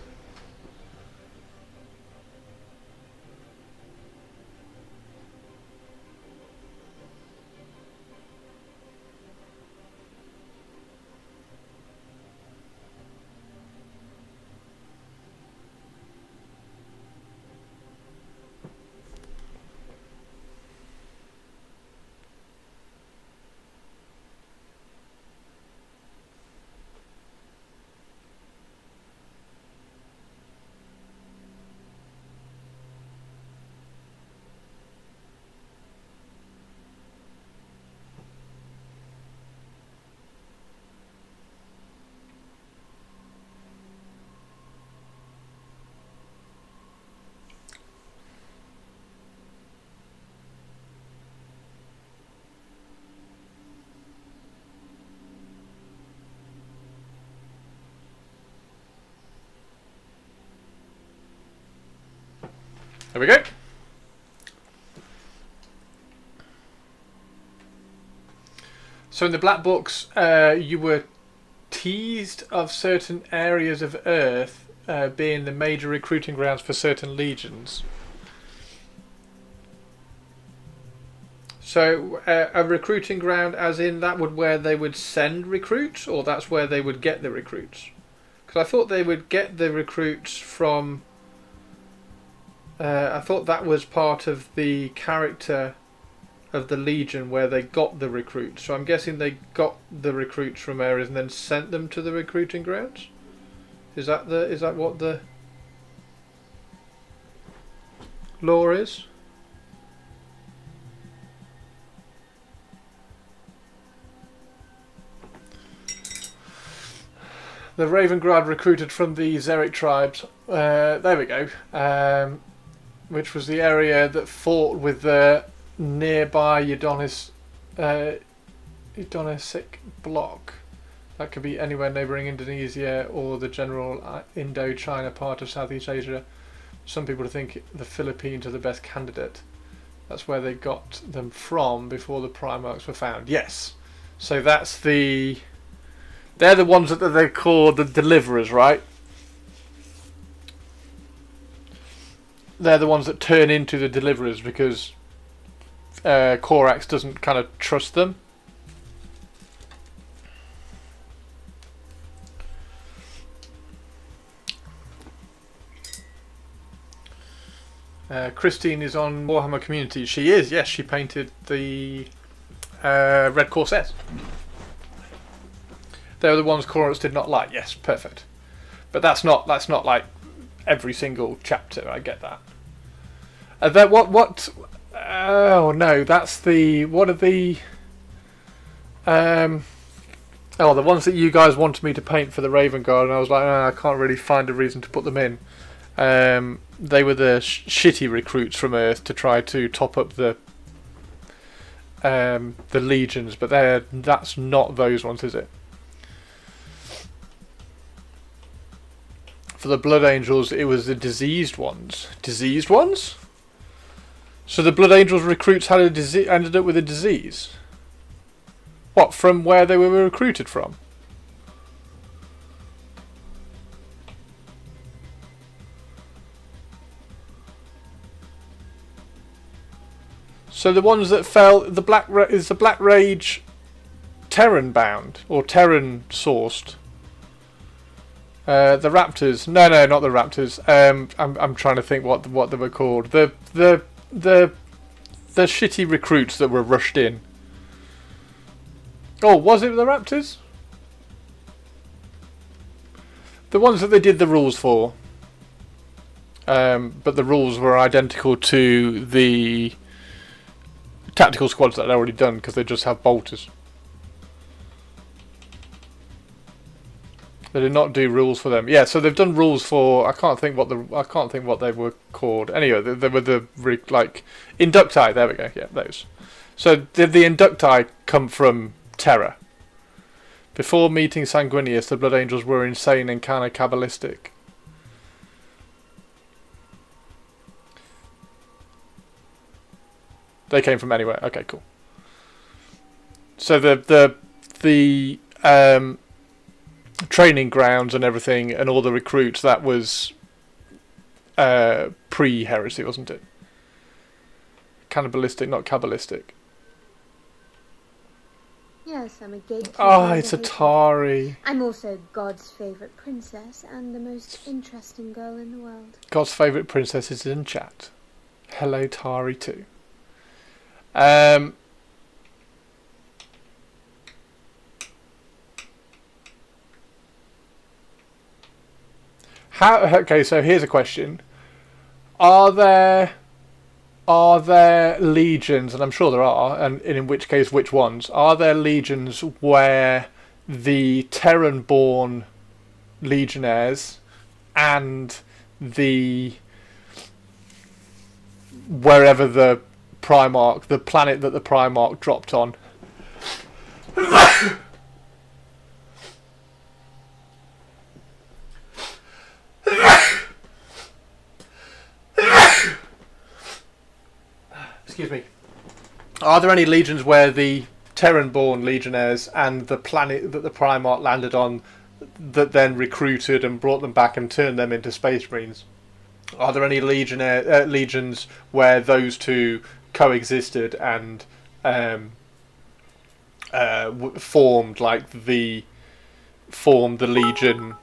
Speaker 7: There we go. So in the black books, you were teased of certain areas of Earth being the major recruiting grounds for certain legions. So a recruiting ground as in that would where they would send recruits, or that's where they would get the recruits? Because I thought they would get the recruits from... I thought that was part of the character of the Legion where they got the recruits. So I'm guessing they got the recruits from areas and then sent them to the recruiting grounds. Is that what the lore is? The Ravenguard recruited from the Xeric tribes. There we go. Which was the area that fought with the nearby Udonis Indonesian bloc. That could be anywhere neighbouring Indonesia or the general Indochina part of Southeast Asia. Some people think the Philippines are the best candidate. That's where they got them from before the Primarchs were found. Yes. So that's the... They're the ones that they call the deliverers, right? They're the ones that turn into the deliverers because Corax doesn't kind of trust them. Christine is on Warhammer Community. She is, yes. She painted the Red Corsairs. They're the ones Corax did not like. Yes, perfect. But that's not like every single chapter. I get that. Oh no, that's the... What are the... the ones that you guys wanted me to paint for the Raven Guard, and I was like, I can't really find a reason to put them in. They were the shitty recruits from Earth to try to top up the legions, but that's not those ones, is it? For the Blood Angels, it was the diseased ones. Diseased ones? So the Blood Angels recruits ended up with a disease? What, from where they were recruited from? So the ones that fell, is the Black Rage Terran bound or Terran sourced? The Raptors? No, not the Raptors. I'm trying to think what they were called. The shitty recruits that were rushed in. Oh, was it the Raptors? The ones that they did the rules for. But the rules were identical to the tactical squads that they'd already done because they just have bolters. They did not do rules for them. Yeah, so they've done rules for... I can't think what they were called. Anyway, they were the like Inducti. There we go. Yeah, those. So did the Inducti come from Terra? Before meeting Sanguinius, the Blood Angels were insane and kind of Kabbalistic. They came from anywhere. Okay, cool. So the training grounds and everything and all the recruits, that was pre-heresy, wasn't it? Cannibalistic, not Kabbalistic.
Speaker 11: Yes, I'm a gatekeeper.
Speaker 7: Oh, it's Atari.
Speaker 11: I'm also God's favourite princess and the most interesting girl in the world.
Speaker 7: God's favourite princess is in chat. Hello, Tari too. Okay, so here's a question. Are there legions, and I'm sure there are, and in which case which ones? Are there legions where the Terran-born legionnaires and wherever the Primarch, the planet that the Primarch dropped on, excuse me, are there any legions where the Terran-born legionnaires and the planet that the Primarch landed on that then recruited and brought them back and turned them into Space Marines? Are there any legions where those two coexisted and formed the legion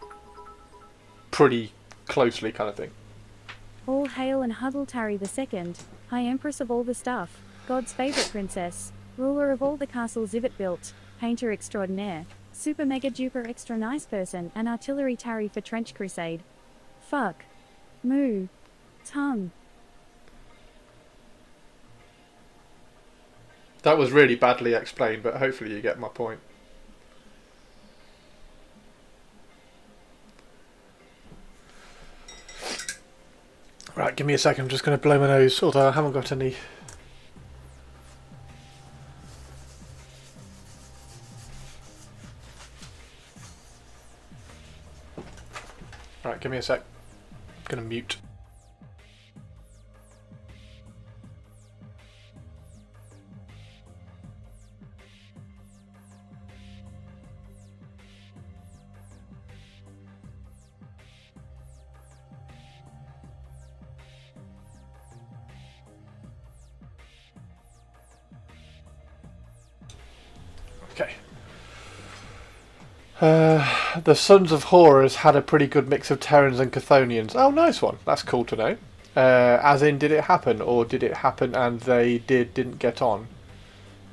Speaker 7: pretty closely, kind of thing?
Speaker 2: All hail and huddle Tari II, High Empress of all the stuff, God's favourite princess, ruler of all the castles Zivit built, painter extraordinaire, super mega duper extra nice person, and artillery Tari for trench crusade. Fuck. Moo. Tongue.
Speaker 7: That was really badly explained, but hopefully you get my point. Right, give me a second, I'm just going to blow my nose, although I haven't got any. Alright, give me a sec. I'm gonna mute. Okay. The Sons of Horus had a pretty good mix of Terrans and Chthonians. Oh, nice one. That's cool to know. As in, did it happen, or did it happen and they didn't get on?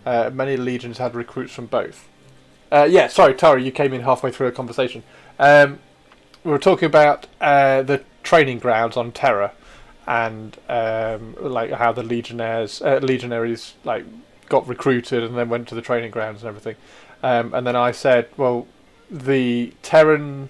Speaker 7: Many legions had recruits from both. Yeah, sorry, Tara, you came in halfway through a conversation. We were talking about the training grounds on Terra, and like how the legionaries like got recruited and then went to the training grounds and everything. And then I said, well, the Terran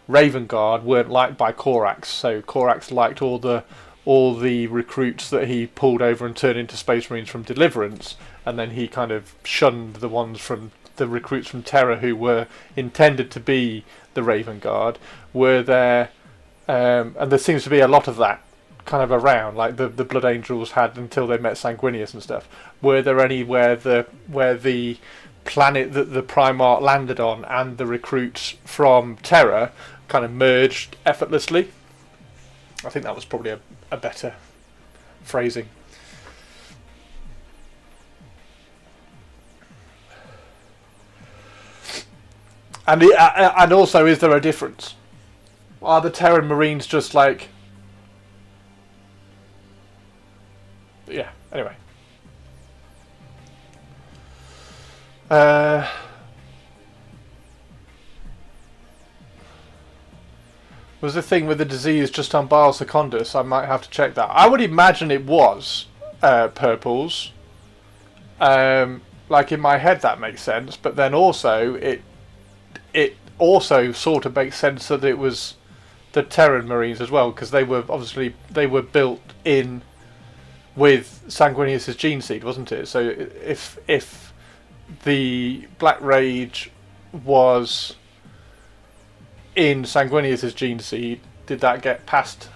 Speaker 7: Raven Guard weren't liked by Corax, so Corax liked all the recruits that he pulled over and turned into Space Marines from Deliverance, and then he kind of shunned the ones from the recruits from Terra who were intended to be the Raven Guard. Were there, and there seems to be a lot of that kind of around, like the Blood Angels had until they met Sanguinius and stuff. Were there any where the planet that the Primarch landed on and the recruits from Terra kind of merged effortlessly? I think that was probably a better phrasing. And also, is there a difference? Are the Terran Marines just like... Yeah, anyway. Was the thing with the disease just on Bile Secundus? I might have to check that. I would imagine it was purples. Like in my head that makes sense, but then also it also sort of makes sense that it was the Terran Marines as well, because they were built in with Sanguinius's gene seed, wasn't it? So if the Black Rage was in Sanguinius's gene seed, did that get passed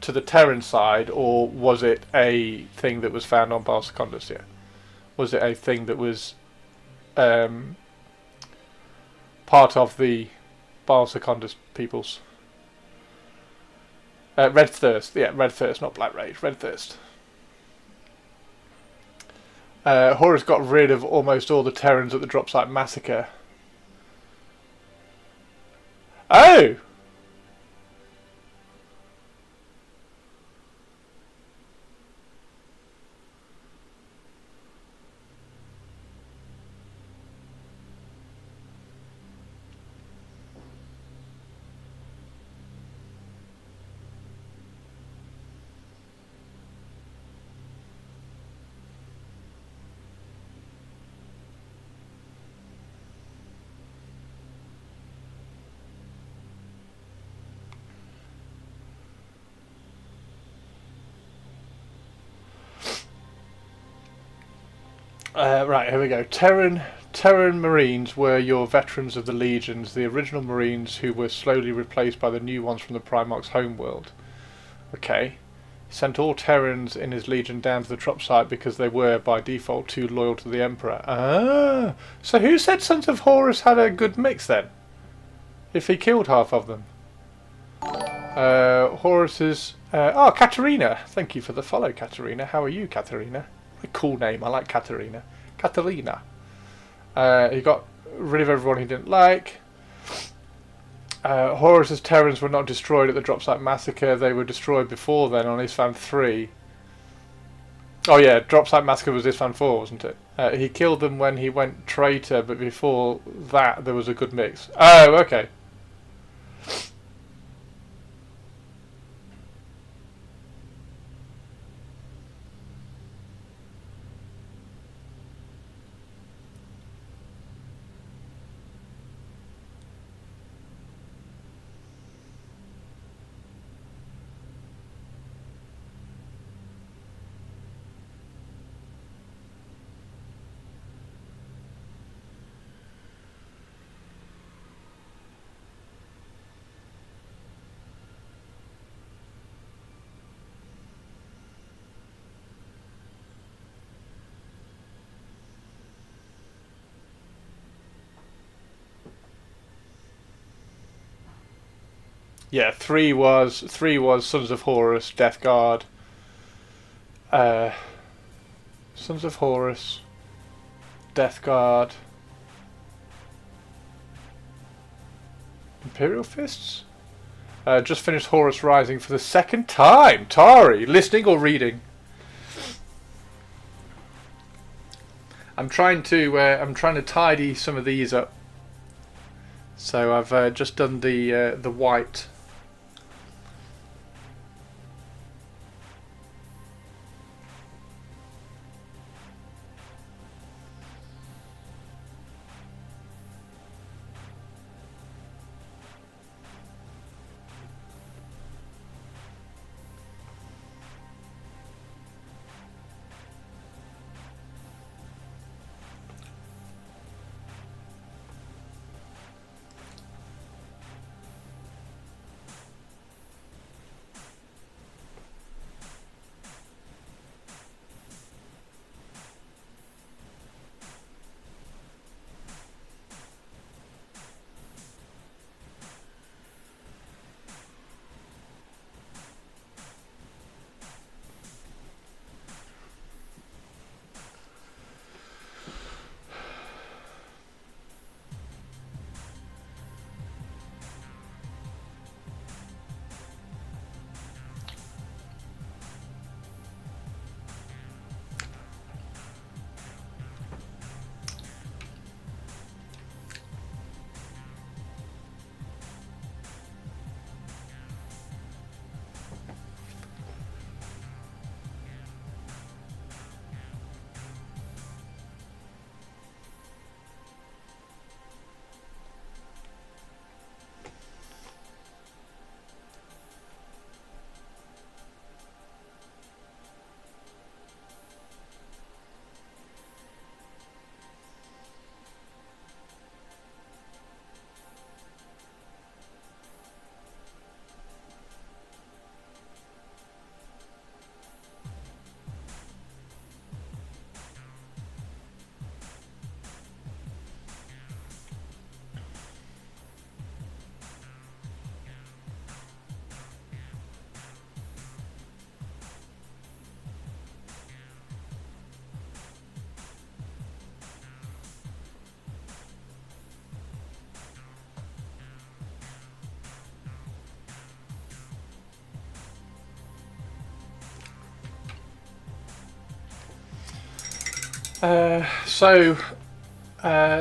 Speaker 7: to the Terran side, or was it a thing that was found on Bile Secundus? Yeah, was it a thing that was part of the Bile Secundus peoples? Red Thirst, yeah, Red Thirst, not Black Rage, Red Thirst. Horus got rid of almost all the Terrans at the drop site massacre. Oh! Right, here we go. Terran Marines were your veterans of the legions, the original Marines who were slowly replaced by the new ones from the Primarch's homeworld. Okay. He sent all Terrans in his legion down to the drop site because they were, by default, too loyal to the Emperor. Ah! So who said Sons of Horus had a good mix then? If he killed half of them. Horus's... oh, Katerina! Thank you for the follow, Katerina. How are you, Katerina? A cool name. I like Katerina. Katerina. He got rid of everyone he didn't like. Horus's Terrans were not destroyed at the drop site massacre. They were destroyed before then on Isfan 3. Oh yeah, drop site massacre was Isfan 4, wasn't it? He killed them when he went traitor, but before that there was a good mix. Oh, okay. Yeah, three was Sons of Horus, Death Guard. Sons of Horus, Death Guard, Imperial Fists. Just finished Horus Rising for the second time. Tari, listening or reading? I'm trying to tidy some of these up. So I've just done the white.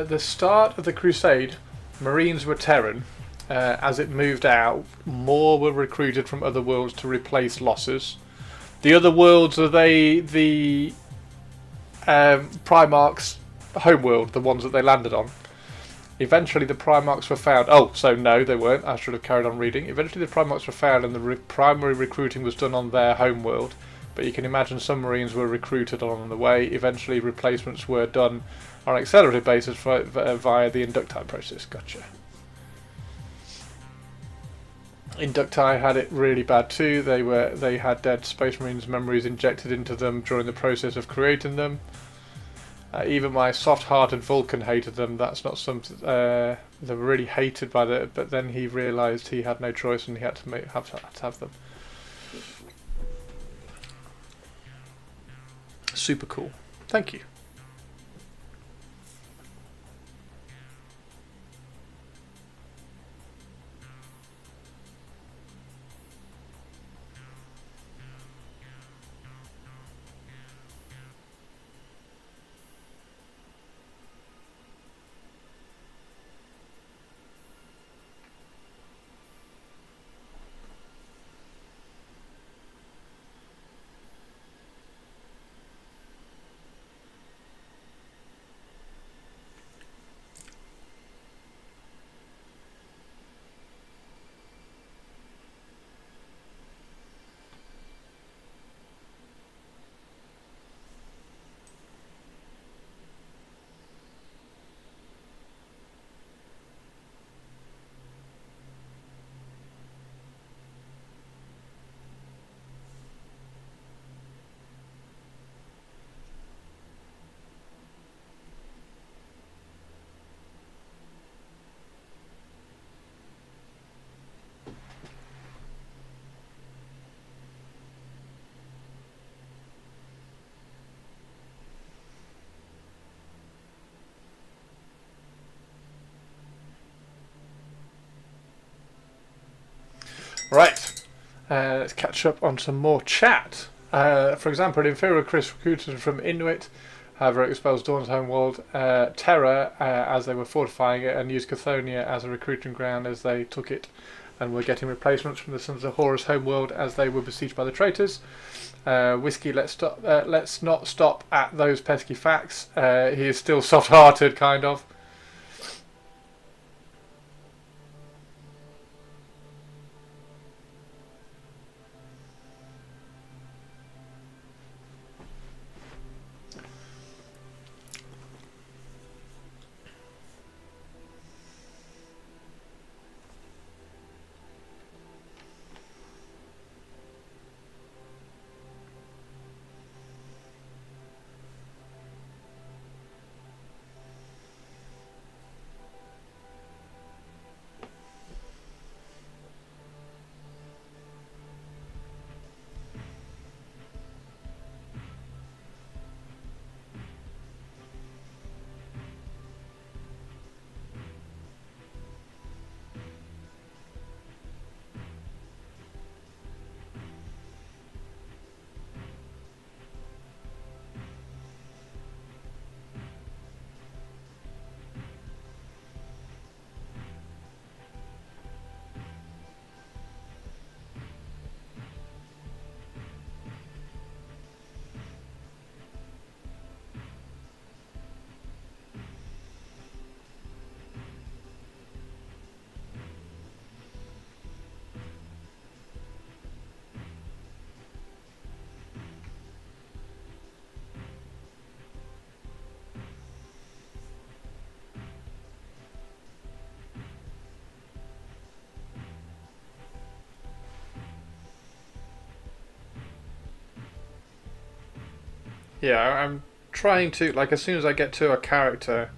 Speaker 7: The start of the Crusade, Marines were Terran. As it moved out, more were recruited from other worlds to replace losses. The other worlds are the Primarch's homeworld, the ones that they landed on. Eventually the Primarchs were found. Oh, so no, they weren't. I should have carried on reading. Eventually the Primarchs were found and the primary recruiting was done on their homeworld. But you can imagine some Marines were recruited on the way. Eventually replacements were done on an accelerated basis via the inducti process. Gotcha. Inducti had it really bad too. They had dead Space Marines memories injected into them during the process of creating them. Even my soft-hearted Vulcan hated them. That's not something they were really hated by the. But then he realised he had no choice and he had to have them. Super cool. Thank you. Let's catch up on some more chat. For example, an Imperial Chris recruited from Inuit, however it expels Dawn's homeworld Terra as they were fortifying it, and used Chthoniya as a recruiting ground as they took it, and were getting replacements from the Sons of Horus homeworld as they were besieged by the traitors. Whiskey, let's not stop at those pesky facts. He is still soft-hearted, kind of. Yeah, I'm trying to, like, as soon as I get to a character,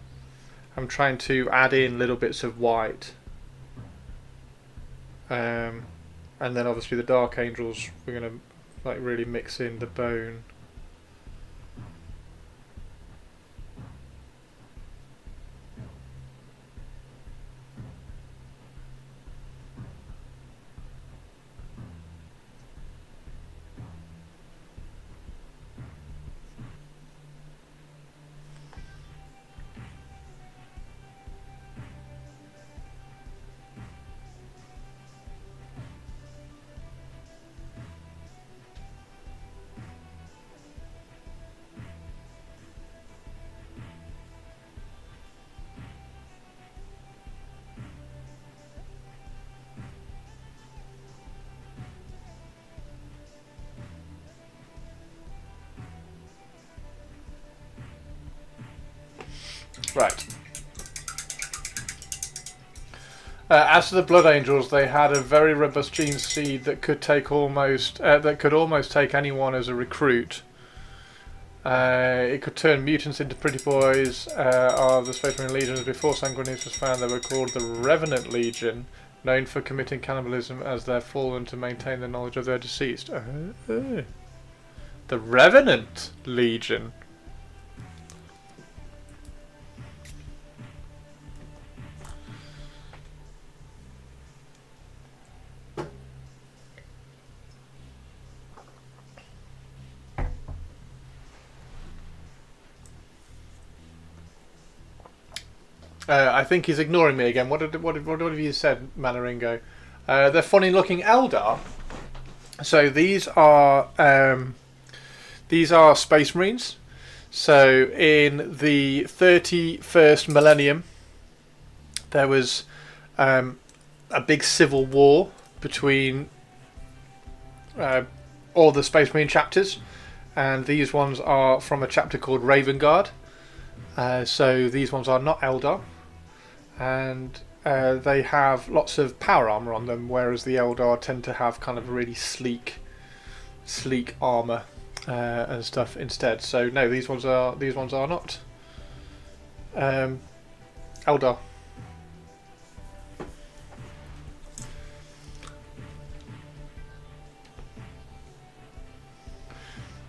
Speaker 7: I'm trying to add in little bits of white. And then obviously the Dark Angels, we're going to, like, really mix in the bone. Right. As to the Blood Angels, they had a very robust gene seed that could take almost take anyone as a recruit. It could turn mutants into pretty boys of the Space Marine Legions. Before Sanguinius was found, they were called the Revenant Legion, known for committing cannibalism as their fallen to maintain the knowledge of their deceased. The Revenant Legion. I think he's ignoring me again. What have you said, Manaringo? They're funny-looking Eldar. So these are Space Marines. So in the 31st millennium, there was a big civil war between all the Space Marine chapters, and these ones are from a chapter called Raven Guard. So these ones are not Eldar. And they have lots of power armor on them, whereas the Eldar tend to have kind of really sleek armor and stuff instead. So no, these ones are not Eldar.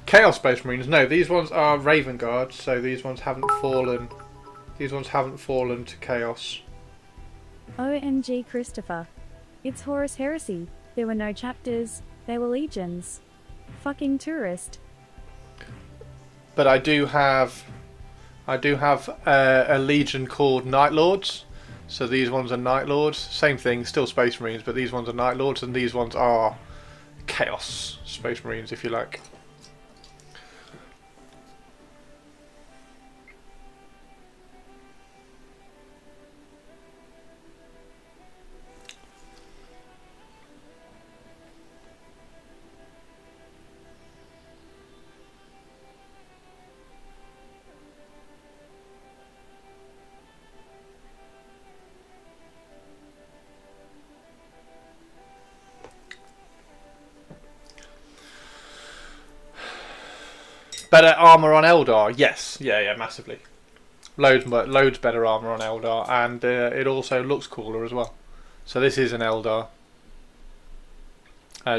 Speaker 7: Chaos Space Marines. No, these ones are Raven Guard. So these ones haven't fallen. These ones haven't fallen to Chaos.
Speaker 2: OMG Christopher. It's Horus Heresy. There were no chapters, They were legions. Fucking tourist.
Speaker 7: But I do have a legion called Night Lords. So these ones are Night Lords. Same thing, still Space Marines, but these ones are Night Lords, and these ones are Chaos Space Marines, if you like. Better armor on Eldar, yes, yeah, massively. Loads better armor on Eldar, and it also looks cooler as well. So this is an Eldar.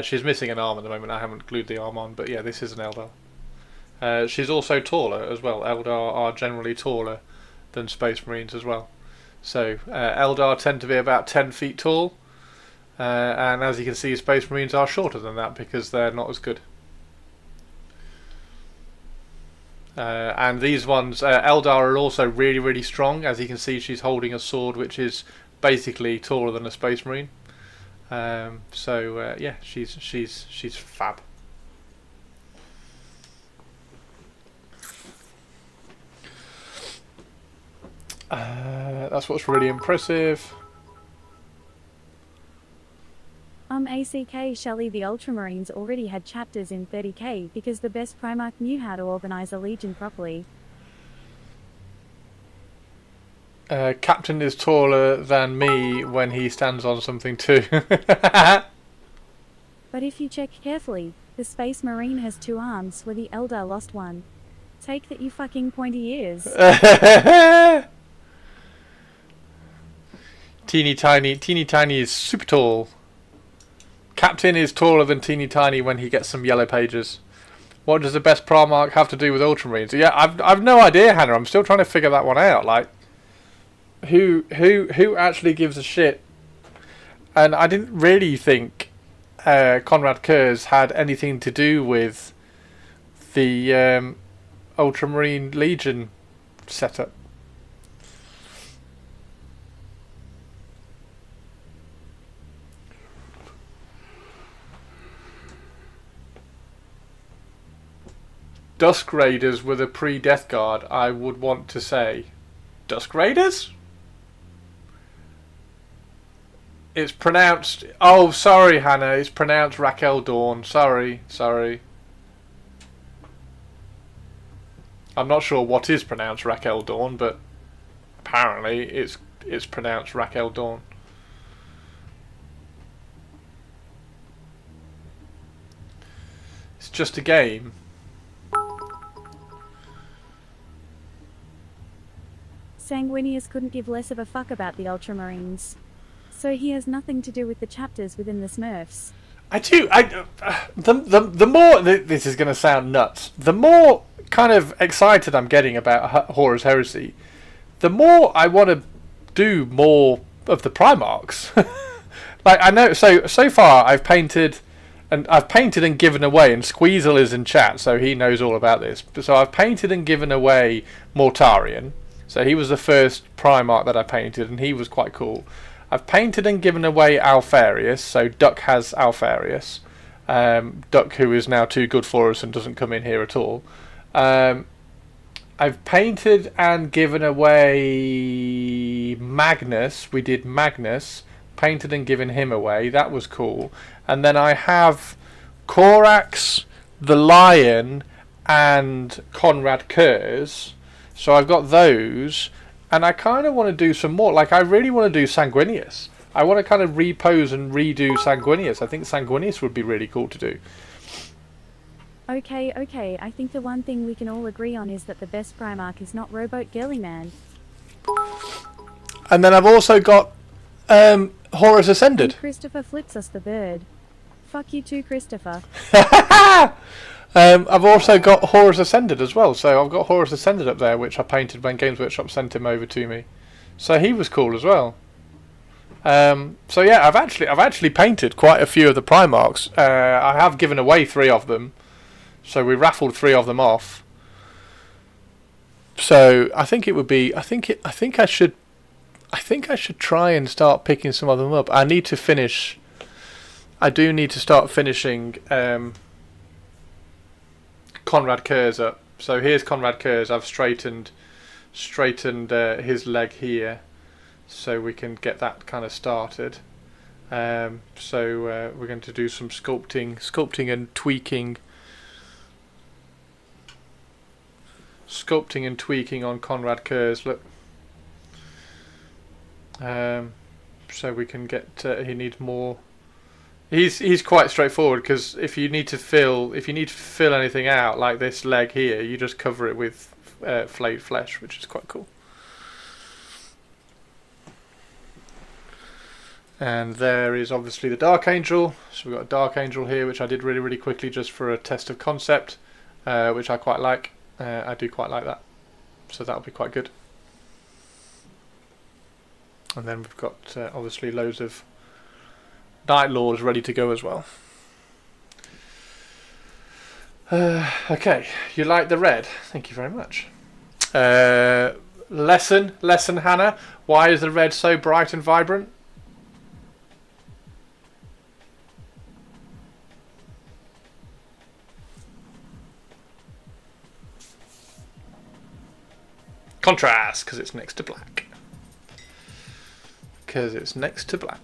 Speaker 7: She's missing an arm at the moment. I haven't glued the arm on, but yeah, this is an Eldar. She's also taller as well. Eldar are generally taller than Space Marines as well. So Eldar tend to be about 10 feet tall, and as you can see, Space Marines are shorter than that because they're not as good. And these ones, Eldar are also really, really strong. As you can see, she's holding a sword which is basically taller than a Space Marine. Yeah, she's fab. That's what's really impressive.
Speaker 2: ACK Shelley, the Ultramarines already had chapters in 30k because the best Primarch knew how to organize a legion properly.
Speaker 7: Captain is taller than me when he stands on something too.
Speaker 2: But if you check carefully, the Space Marine has 2 arms where the Eldar lost one. Take that, you fucking pointy ears.
Speaker 7: Teeny tiny is super tall. Captain is taller than Teeny Tiny when he gets some yellow pages. What does the best Primarch have to do with Ultramarines? Yeah, I've no idea, Hannah. I'm still trying to figure that one out. Like, who actually gives a shit? And I didn't really think Konrad Curze had anything to do with the Ultramarine Legion setup. Dusk Raiders were the pre-Death Guard, I would want to say. Dusk Raiders? It's pronounced... Oh, sorry, Hannah. It's pronounced Raquel Dawn. Sorry. I'm not sure what is pronounced Raquel Dawn, but apparently it's pronounced Raquel Dawn. It's just a game.
Speaker 2: Sanguinius couldn't give less of a fuck about the Ultramarines. So he has nothing to do with the chapters within the Smurfs.
Speaker 7: I do. The more... This is going to sound nuts. The more kind of excited I'm getting about Horus Heresy, the more I want to do more of the Primarchs. Like, I know... So far, I've painted and given away, and Squeezel is in chat, so he knows all about this. So I've painted and given away Mortarion. So he was the first Primarch that I painted, and he was quite cool. I've painted and given away Alfarius, so Duck has Alfarius. Duck, who is now too good for us and doesn't come in here at all. I've painted and given away Magnus. We did Magnus. Painted and given him away. That was cool. And then I have Corax, the Lion, and Konrad Curze. So I've got those, and I kind of want to do some more. Like, I really want to do Sanguinius. I want to kind of repose and redo Sanguinius. I think Sanguinius would be really cool to do.
Speaker 2: Okay, I think the one thing we can all agree on is that the best Primarch is not Rowboat Girly Man.
Speaker 7: And then I've also got Horus Ascended.
Speaker 2: And Christopher flips us the bird. Fuck you too, Christopher.
Speaker 7: I've also got Horus Ascended as well, so I've got Horus Ascended up there, which I painted when Games Workshop sent him over to me. So he was cool as well. So yeah, I've actually painted quite a few of the Primarchs. I have given away 3 of them, so we raffled 3 of them off. So I think it would be. I think I should try and start picking some of them up. I need to finish. I do need to start finishing Conrad Kurz up. So here's Conrad Kurz. I've straightened his leg here, so we can get that kind of started. So we're going to do some sculpting and tweaking. Sculpting and tweaking on Conrad Kurz. Look. So we can get. He needs more. He's quite straightforward, because if you need to fill anything out, like this leg here, you just cover it with flayed flesh, which is quite cool. And there is obviously the Dark Angel. So we've got a Dark Angel here, which I did really, really quickly just for a test of concept, which I quite like. I do quite like that, so that'll be quite good. And then we've got obviously loads of Night Lords ready to go as well. Okay, you like the red? Thank you very much. Lesson Hannah. Why is the red so bright and vibrant? Contrast, because it's next to black. Because it's next to black.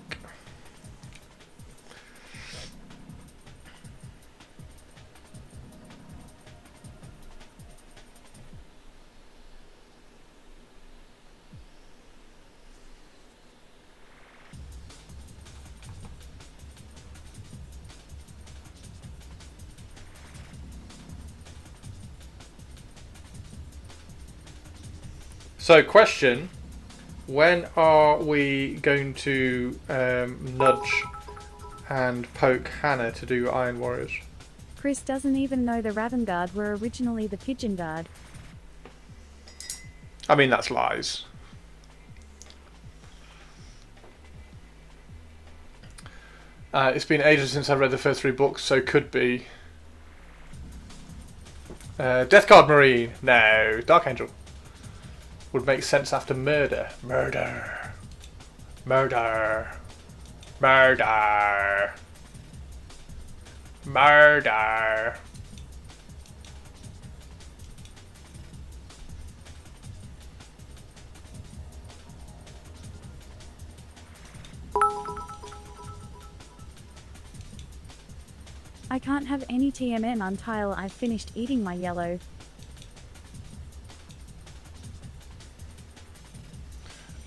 Speaker 7: So, question: when are we going to nudge and poke Hannah to do Iron Warriors?
Speaker 2: Chris doesn't even know the Raven Guard were originally the Pigeon Guard.
Speaker 7: I mean, that's lies. It's been ages since I read the first 3 books, so could be. Death Guard Marine. No, Dark Angel. Would make sense after murder. Murder. Murder. Murder. Murder.
Speaker 2: I can't have any TMM until I've finished eating my yellow.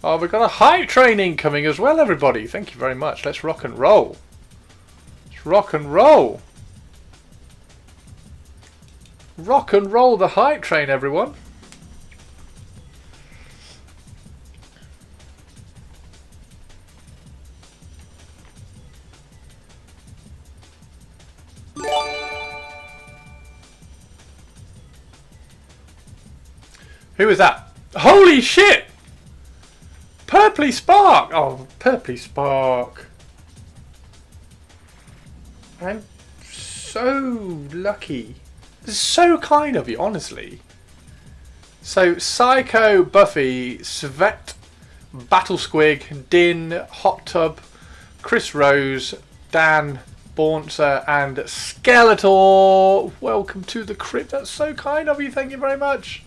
Speaker 7: Oh, we've got a hype training coming as well, everybody. Thank you very much. Let's rock and roll. Let's rock and roll. Rock and roll the hype train, everyone. Who is that? Holy shit! Purpley Spark! Oh, Purpley Spark. I'm so lucky. This is so kind of you, honestly. So, Psycho, Buffy, Svet, Battle Squig, Din, Hot Tub, Chris Rose, Dan, Bouncer, and Skeletor. Welcome to the crypt. That's so kind of you. Thank you very much.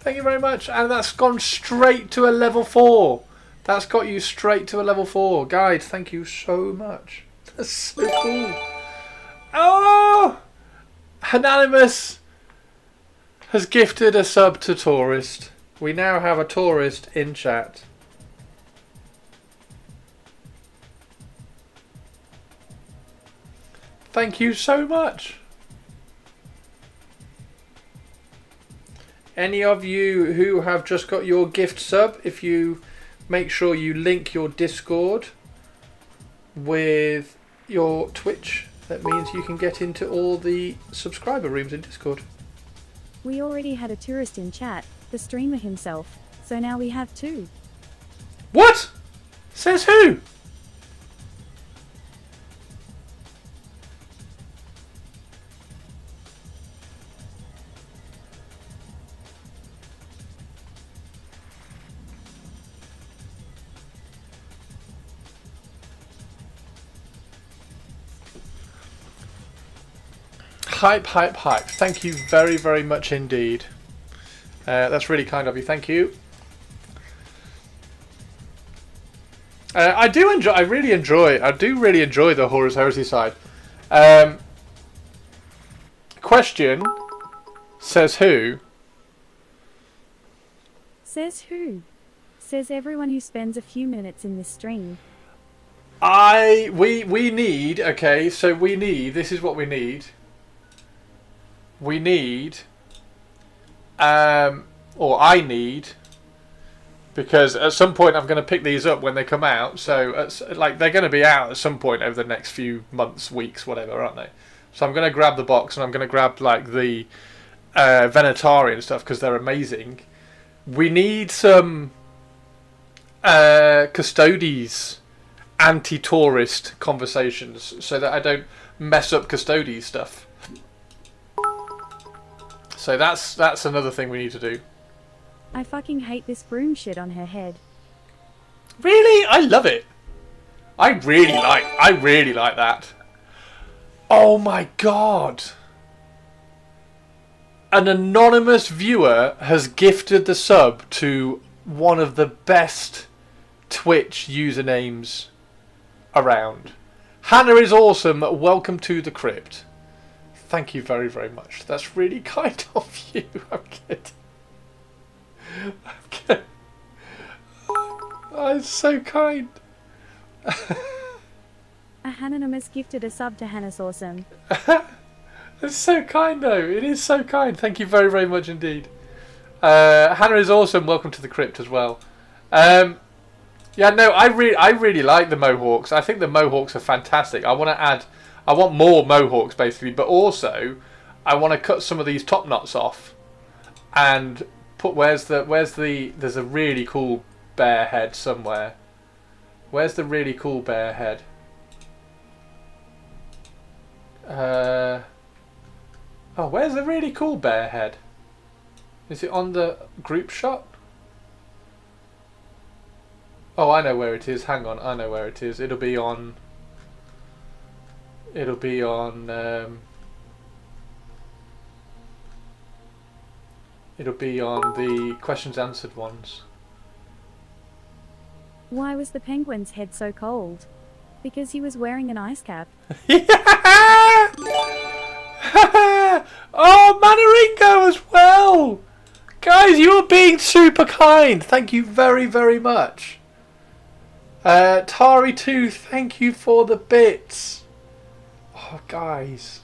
Speaker 7: Thank you very much. And that's gone straight to a level 4. That's got you straight to a level 4. Guide, thank you so much. That's so cool. Oh! Anonymous has gifted a sub to Tourist. We now have a Tourist in chat. Thank you so much. Any of you who have just got your gift sub, if you make sure you link your Discord with your Twitch, that means you can get into all the subscriber rooms in Discord.
Speaker 2: We already had a tourist in chat, the streamer himself, so now we have 2.
Speaker 7: What? Says who? Hype, hype, hype. Thank you very, very much indeed. That's really kind of you. Thank you. I do enjoy. I do really enjoy the Horus Heresy side. Question says who?
Speaker 2: Says who? Says everyone who spends a few minutes in this stream.
Speaker 7: We need. Okay, so we need. This is what we need. We need, or I need, because at some point I'm going to pick these up when they come out. So, like, they're going to be out at some point over the next few months, weeks, whatever, aren't they? So I'm going to grab the box and I'm going to grab, like, the Venatari and stuff because they're amazing. We need some Custodes anti-tourist conversations so that I don't mess up Custodes stuff. So that's another thing we need to do.
Speaker 2: I fucking hate this broom shit on her head.
Speaker 7: Really? I love it. I really like that. Oh my god. An anonymous viewer has gifted the sub to one of the best Twitch usernames around. Hannah is awesome. Welcome to the crypt. Thank you very, very much. That's really kind of you. I'm kidding. I'm kidding. Oh, it's so kind.
Speaker 2: A Hananonymous gifted a sub to Hannah's awesome.
Speaker 7: It's so kind though. It is so kind. Thank you very, very much indeed. Hannah is awesome. Welcome to the crypt as well. Yeah, no, I really like the Mohawks. I think the Mohawks are fantastic. I want more Mohawks basically, but also I want to cut some of these top knots off and put there's a really cool bear head somewhere. Where's the really cool bear head? Oh, where's the really cool bear head? Is it on the group shot? Oh, I know where it is. Hang on, I know where it is. It'll be on the questions answered ones.
Speaker 2: Why was the penguin's head so cold? Because he was wearing an ice cap.
Speaker 7: Oh, Manaringo as well! Guys, you are being super kind. Thank you very, very much. Tari2, thank you for the bits. Oh, guys.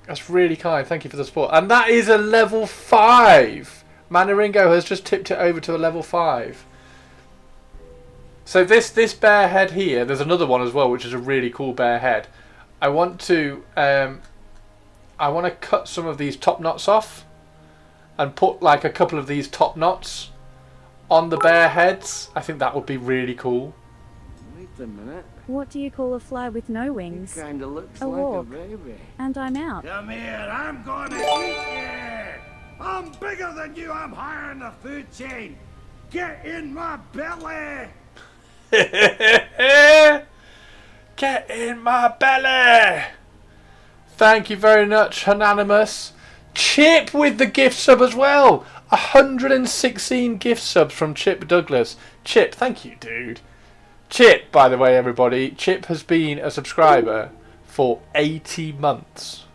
Speaker 7: That's really kind. Thank you for the support. And that is a level 5. Manaringo has just tipped it over to a level 5. So this bear head here, there's another one as well, which is a really cool bear head. I want to cut some of these top knots off and put like a couple of these top knots on the bear heads. I think that would be really cool.
Speaker 1: Wait a minute.
Speaker 2: What do you call a fly with no wings?
Speaker 1: He kinda looks
Speaker 2: a
Speaker 1: like
Speaker 2: walk.
Speaker 1: a baby.
Speaker 2: And I'm out.
Speaker 1: Come here, I'm gonna eat you! I'm bigger than you, I'm higher in the food chain! Get in my belly!
Speaker 7: Get in my belly! Thank you very much, Anonymous. Chip with the gift sub as well. 116 gift subs from Chip Douglas. Chip, thank you, dude. Chip, by the way, everybody, Chip has been a subscriber for 80 months.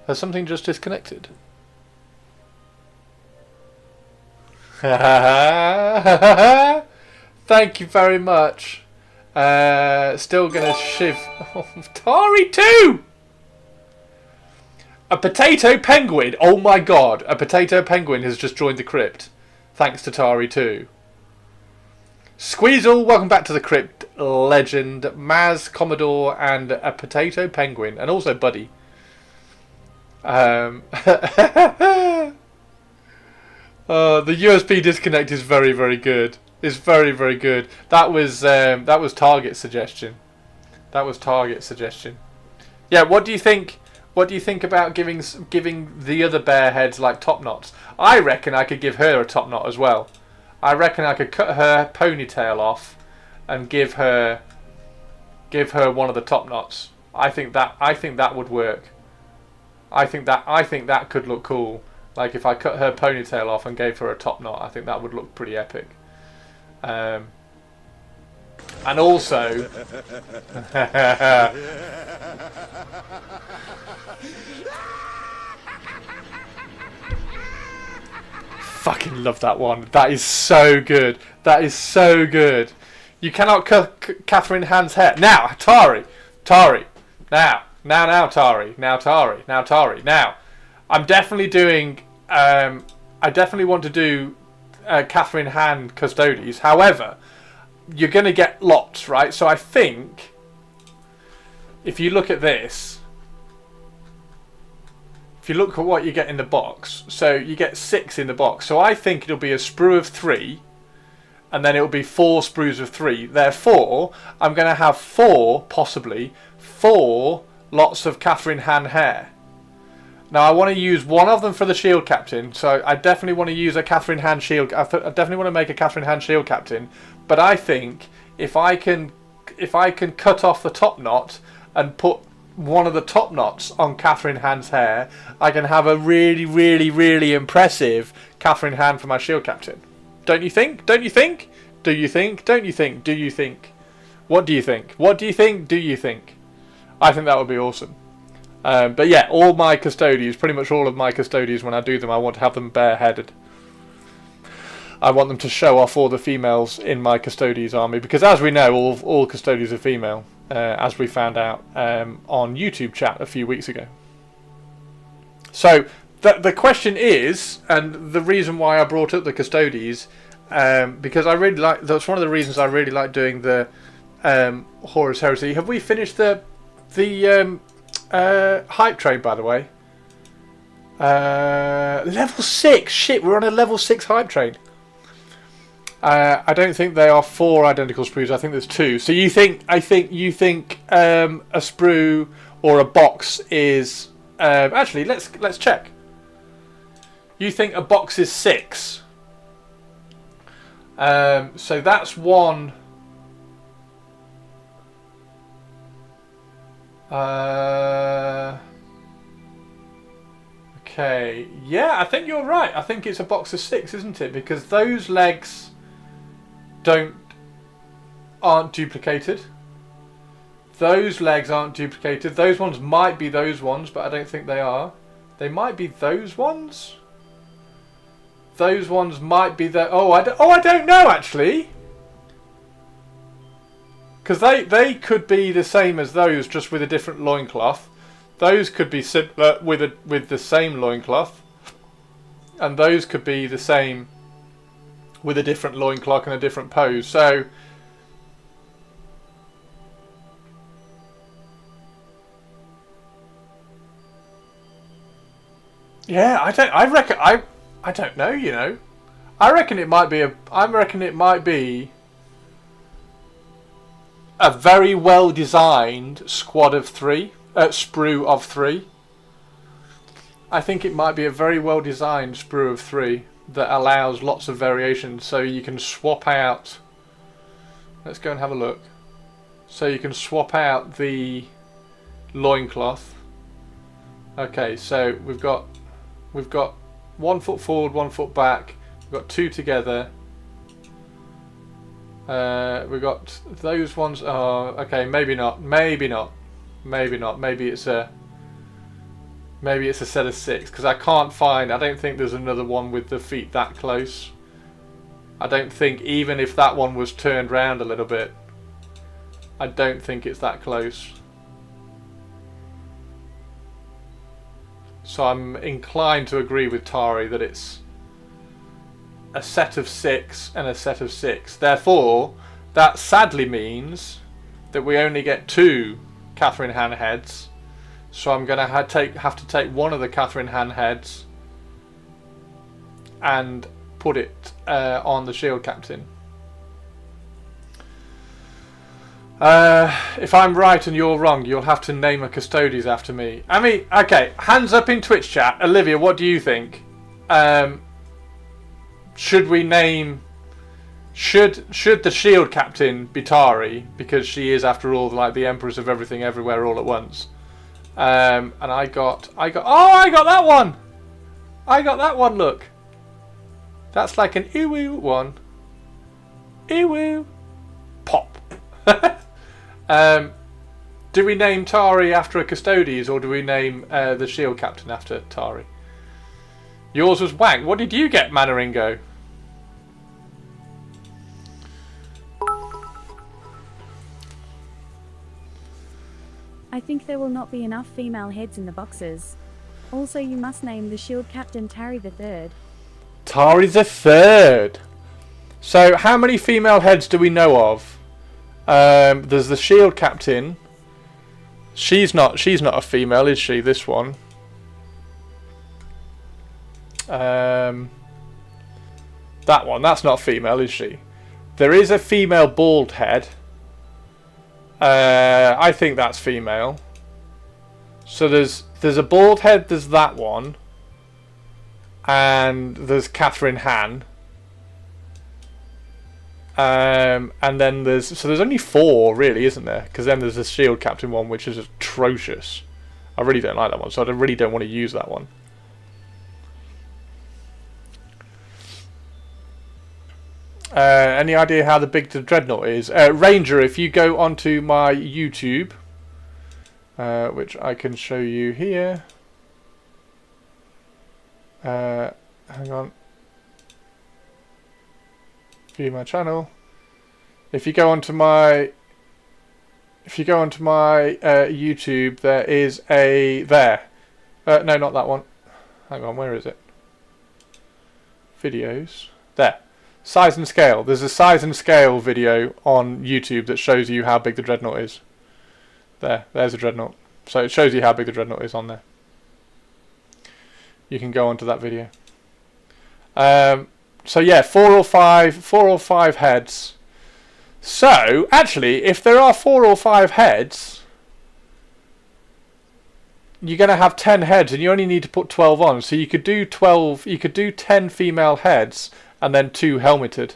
Speaker 7: Has something just disconnected? Thank you very much. Still gonna shiv. Oh, Tari 2! A potato penguin. Oh my god, a potato penguin has just joined the crypt. Thanks to Tari 2. Squeezle, welcome back to the crypt. Legend, Maz, Commodore, and a potato penguin, and also Buddy. The USB disconnect is very, very good. It's very, very good. That was Target's suggestion. That was Target's suggestion. Yeah. What do you think? What do you think about giving the other bear heads like top knots? I reckon I could give her a top knot as well. I reckon I could cut her ponytail off and give her one of the top knots. I think that would work. I think that could look cool. Like if I cut her ponytail off and gave her a top knot, I think that would look pretty epic. And also, fucking love that one. That is so good. That is so good. You cannot cut Catherine Hand's hair. Now, Tari. Now, Tari. Now, I'm definitely doing. I definitely want to do Catherine Hand Custodes. However, you're going to get lots, right? So I think if you look at this, if you look at what you get in the box, so you get 6 in the box. So I think it'll be a sprue of 3, and then it'll be 4 sprues of 3. Therefore, I'm going to have 4, possibly 4 lots of Catherine Hand hair. Now I want to use one of them for the shield captain, so I definitely want to use a Catherine Hand shield. I definitely want to make a Catherine Hand shield captain. But I think if I can cut off the top knot and put one of the top knots on Catherine Hand's hair, I can have a really, really, really impressive Catherine Hand for my shield captain. Don't you think? Don't you think? Do you think? Don't you think? Do you think? What do you think? What do you think? Do you think? I think that would be awesome. But yeah, all my custodians, pretty much all of my custodians, when I do them, I want to have them bareheaded. I want them to show off all the females in my custodians army, because as we know, all custodians are female, as we found out on YouTube chat a few weeks ago. So the question is, and the reason why I brought up the custodians, because I really like. That's one of the reasons I really like doing the Horus Heresy. Have we finished the hype train, by the way? Level 6. Shit, we're on a level 6 hype train. I don't think there are 4 identical sprues. I think there's 2. So you think? I think you think a sprue or a box is actually let's check. You think a box is 6? So that's one. Okay, yeah, I think you're right. I think it's a box of 6, isn't it? Because those legs aren't duplicated. Those legs aren't duplicated. Those ones might be those ones, but I don't think they are. They might be those ones. Those ones might be the. I don't know actually. Because they could be the same as those, just with a different loincloth. Those could be similar with the same loincloth. And those could be the same with a different loincloth and a different pose. So yeah, I don't know, you know. I reckon it might be a very well designed squad of 3, sprue of 3. I think it might be a very well designed sprue of 3 that allows lots of variations, so you can swap out. Let's go and have a look. So you can swap out the loincloth. Okay, so we've got 1 foot forward, 1 foot back. We've got 2 together. We've got those ones. Oh, okay, maybe not. Maybe it's a set of 6, because I can't find. I don't think there's another one with the feet that close. I don't think, even if that one was turned round a little bit, I don't think it's that close. So I'm inclined to agree with Tari that it's a set of 6 and a set of 6. Therefore, that sadly means that we only get 2 Catherine Hand heads. So I'm going to have to take one of the Catherine Hand heads and put it on the shield captain. If I'm right and you're wrong, you'll have to name a Custodes after me. I mean, okay, hands up in Twitch chat. Olivia, what do you think? Should we name... Should the Shield Captain be Tari? Because she is, after all, like the Empress of everything, everywhere, all at once. And I got that one! I got that one, look. That's like an Iwoo one. Iwoo. Pop. Do we name Tari after a Custodes, or do we name the Shield Captain after Tari? Yours was Wank. What did you get, Manaringo?
Speaker 2: I think there will not be enough female heads in the boxes. Also, you must name the Shield Captain Tari the Third.
Speaker 7: Tari the Third. So, how many female heads do we know of? There's the Shield Captain. She's not a female, is she? This one. That one. That's not female, is she? There is a female bald head. I think that's female. So there's a bald head. There's that one. And there's Catherine Han. And then there's only 4 really, isn't there? Because then there's the Shield Captain one, which is atrocious. I really don't like that one, so I really don't want to use that one. Any idea how big the Dreadnought is? Ranger, if you go onto my YouTube, which I can show you here. Hang on. View my channel. If you go onto my YouTube, there is a no, not that one. Hang on, where is it? Videos. There. Size and scale. There's a size and scale video on YouTube that shows you how big the Dreadnought is. There's a Dreadnought. So it shows you how big the Dreadnought is on there. You can go onto that video. So yeah, 4 or 5 heads. So actually, if there are 4 or 5 heads, you're going to have 10 heads, and you only need to put 12 on. So you could do 12. You could do 10 female heads, and then 2 helmeted.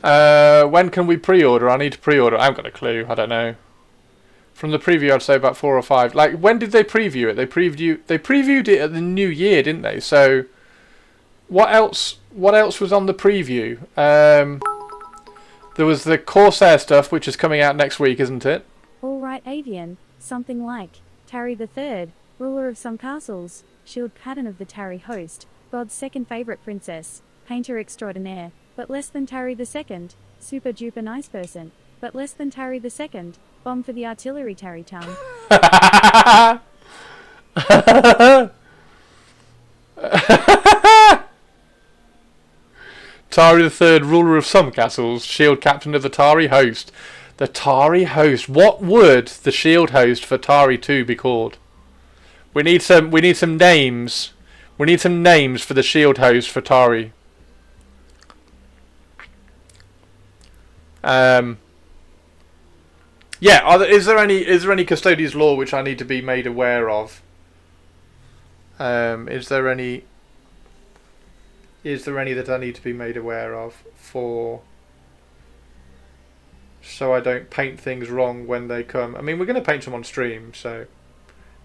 Speaker 7: When can we pre-order? I need to pre-order. I haven't got a clue. I don't know. From the preview, I'd say about 4 or 5. Like, when did they preview it? They previewed it at the New Year, didn't they? So, what else was on the preview? There was the Corsair stuff, which is coming out next week, isn't it?
Speaker 2: All right, Avian. Something like Tari the Third, ruler of some castles, Shield Captain of the Tari host, God's second favourite princess, painter extraordinaire, but less than Tari the Second, super duper nice person, but less than Tari the Second, bomb for the artillery Tari tongue.
Speaker 7: Tari the Third, ruler of some castles, Shield Captain of the Tari host. The Tari host. What would the Shield host for Tari 2 be called? We need some names. We need some names for the Shield host for Tari. Yeah, is there any Custodes lore which I need to be made aware of? Is there any that I need to be made aware of so I don't paint things wrong when they come? I mean, we're going to paint them on stream, so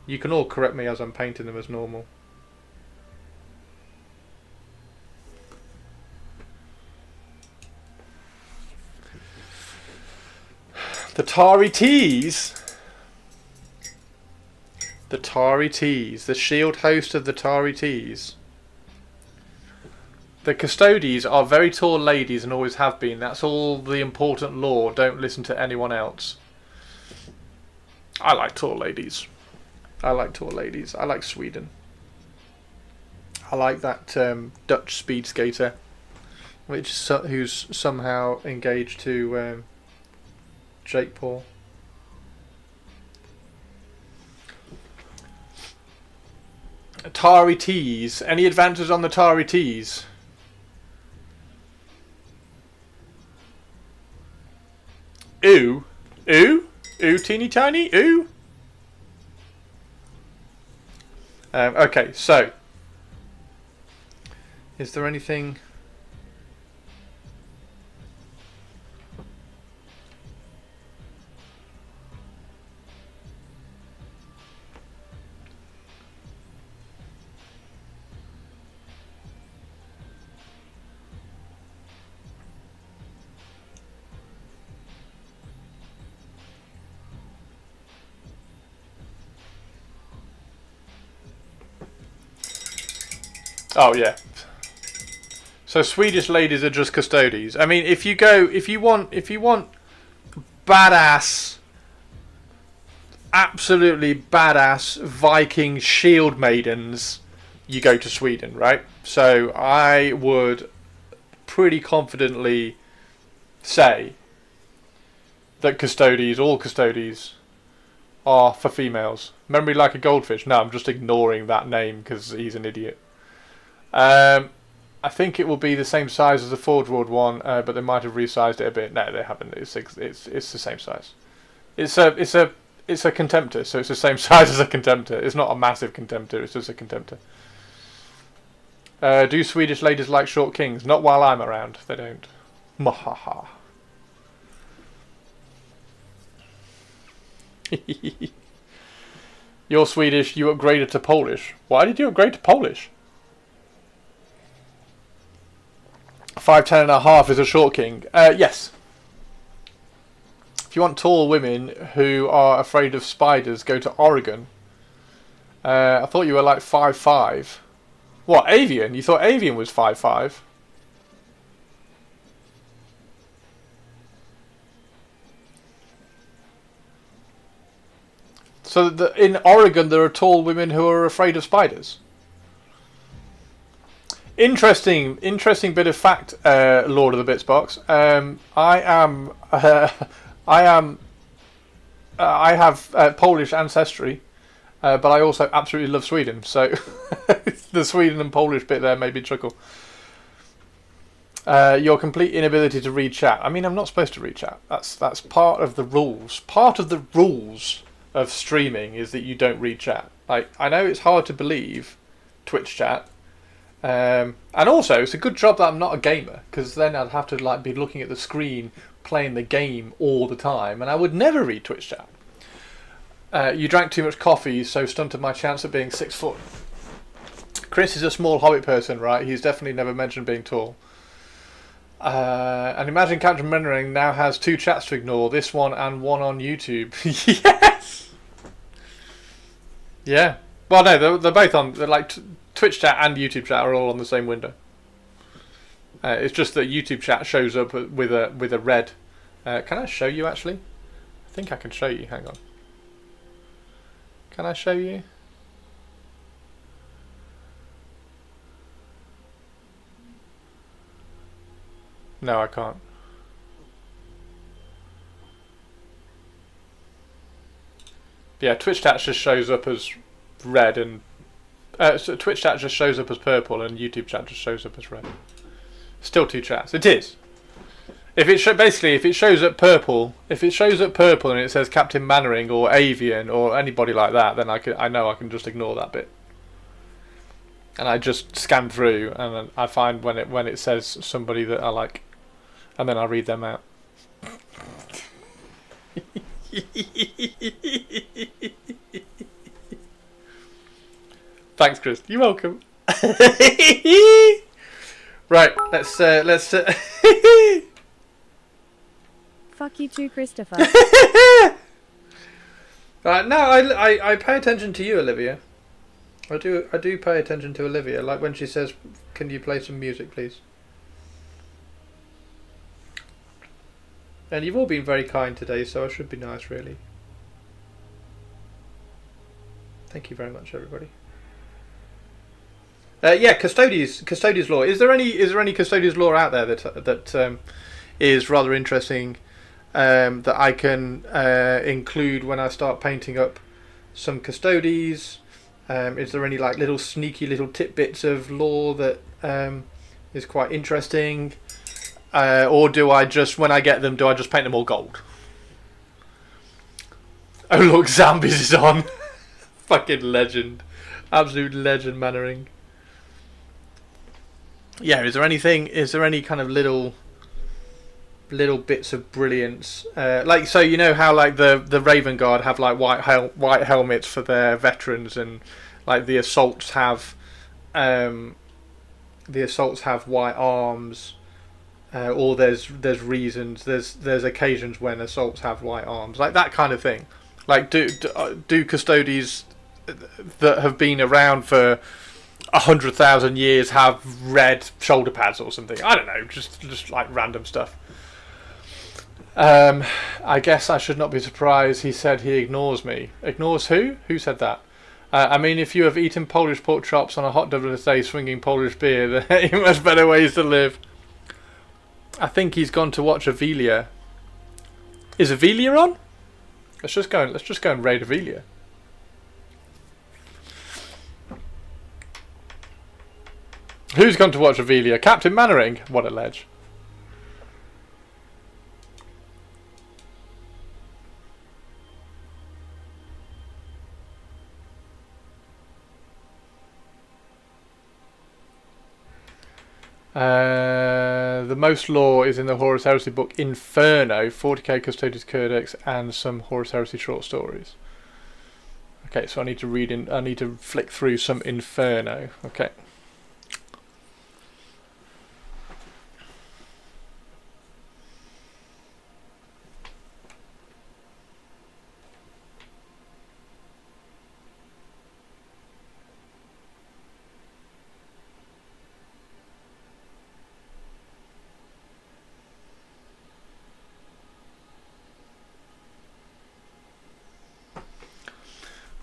Speaker 7: you can all correct me as I'm painting them as normal. The Tari Tees. The Tari Tees. The Shield host of the Tari Tees. The Custodes are very tall ladies and always have been. That's all the important lore. Don't listen to anyone else. I like tall ladies. I like tall ladies. I like Sweden. I like that Dutch speed skater, who's somehow engaged to Jake Paul. Tari Tees. Any advances on the Tari Tees? Ooh. Ooh? Ooh, teeny tiny? Ooh? Okay, so. Is there anything... Oh yeah. So Swedish ladies are just custodies. I mean, if you want badass, absolutely badass Viking shield maidens, you go to Sweden, right? So I would pretty confidently say that all custodies are for females. Memory like a goldfish. No, I'm just ignoring that name because he's an idiot. I think it will be the same size as the Forge World one, but they might have resized it a bit. No, they haven't. It's the same size. It's a Contemptor, so it's the same size as a Contemptor. It's not a massive Contemptor. It's just a Contemptor. Do Swedish ladies like short kings? Not while I'm around. They don't. Mahaha. You're Swedish. You upgraded to Polish. Why did you upgrade to Polish? 5'10.5" is a short king. Yes. If you want tall women who are afraid of spiders, go to Oregon. I thought you were like 5'5". What, Avian? You thought Avian was 5'5"? So in Oregon there are tall women who are afraid of spiders. Interesting bit of fact, Lord of the Bits box. I have Polish ancestry, but I also absolutely love Sweden. So the Sweden and Polish bit there made me chuckle. Your complete inability to read chat. I mean, I'm not supposed to read chat. That's part of the rules. Part of the rules of streaming is that you don't read chat. Like, I know it's hard to believe, Twitch chat. And also, it's a good job that I'm not a gamer, because then I'd have to be looking at the screen, playing the game all the time, and I would never read Twitch chat. You drank too much coffee, so stunted my chance of being 6 foot. Chris is a small hobbit person, right? He's definitely never mentioned being tall. And imagine Captain Mannering now has 2 chats to ignore, this one and one on YouTube. Yes! Yeah. Well, no, they're both on. They're like Twitch chat and YouTube chat are all on the same window. It's just that YouTube chat shows up with a red. Can I show you actually? I think I can show you. Hang on. Can I show you? No, I can't. Yeah, Twitch chat just shows up as red and so Twitch chat just shows up as purple and YouTube chat just shows up as red. Still 2 chats. It is. If it if it shows up purple, and it says Captain Mannering or Avian or anybody like that, then I know I can just ignore that bit. And I just scan through and then I find when it says somebody that I like, and then I read them out. Thanks, Chris. You're welcome. Right, let's.
Speaker 2: Fuck you too, Christopher.
Speaker 7: No, I pay attention to you, Olivia. I do pay attention to Olivia. Like when she says, "Can you play some music, please?" And you've all been very kind today, so I should be nice, really. Thank you very much, everybody. Yeah, Custodies lore. Is there any Custodies lore out there that is rather interesting that I can include when I start painting up some Custodies? Is there any like little sneaky little tidbits of lore that is quite interesting? Or do I just, when I get them, do I just paint them all gold? Oh look, Zombies is on. Fucking legend. Absolute legend, Mannering. Yeah, is there any kind of little bits of brilliance? Like, so you know how like the Raven Guard have like white helmets for their veterans, and like the assaults have white arms, or there's reasons, there's occasions when assaults have white arms, like that kind of thing. Like do custodies that have been around for 100,000 years have red shoulder pads or something? I don't know, just like random stuff. I guess I should not be surprised he said he ignores me. Ignores who? Who said that? I mean, if you have eaten Polish pork chops on a hot Dubliners day swinging Polish beer, then you must better ways to live. I think he's gone to watch Avelia. Is Avelia on? Let's just go and raid Avelia. Who's gone to watch Avelia? Captain Mannering? What a ledge. The most lore is in the Horus Heresy book Inferno, 40k Custodes Codex, and some Horus Heresy short stories. Okay, so I need to flick through some Inferno. Okay.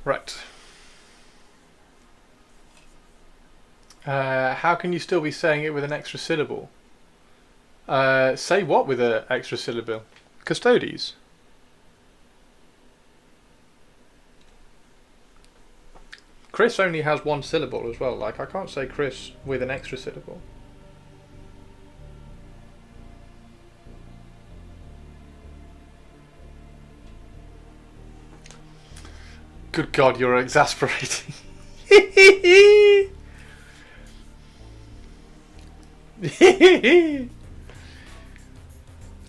Speaker 7: Right. How can you still be saying it with an extra syllable? Say what with an extra syllable? Custodes. Chris only has one syllable as well. Like, I can't say Chris with an extra syllable. Good God, you're exasperating.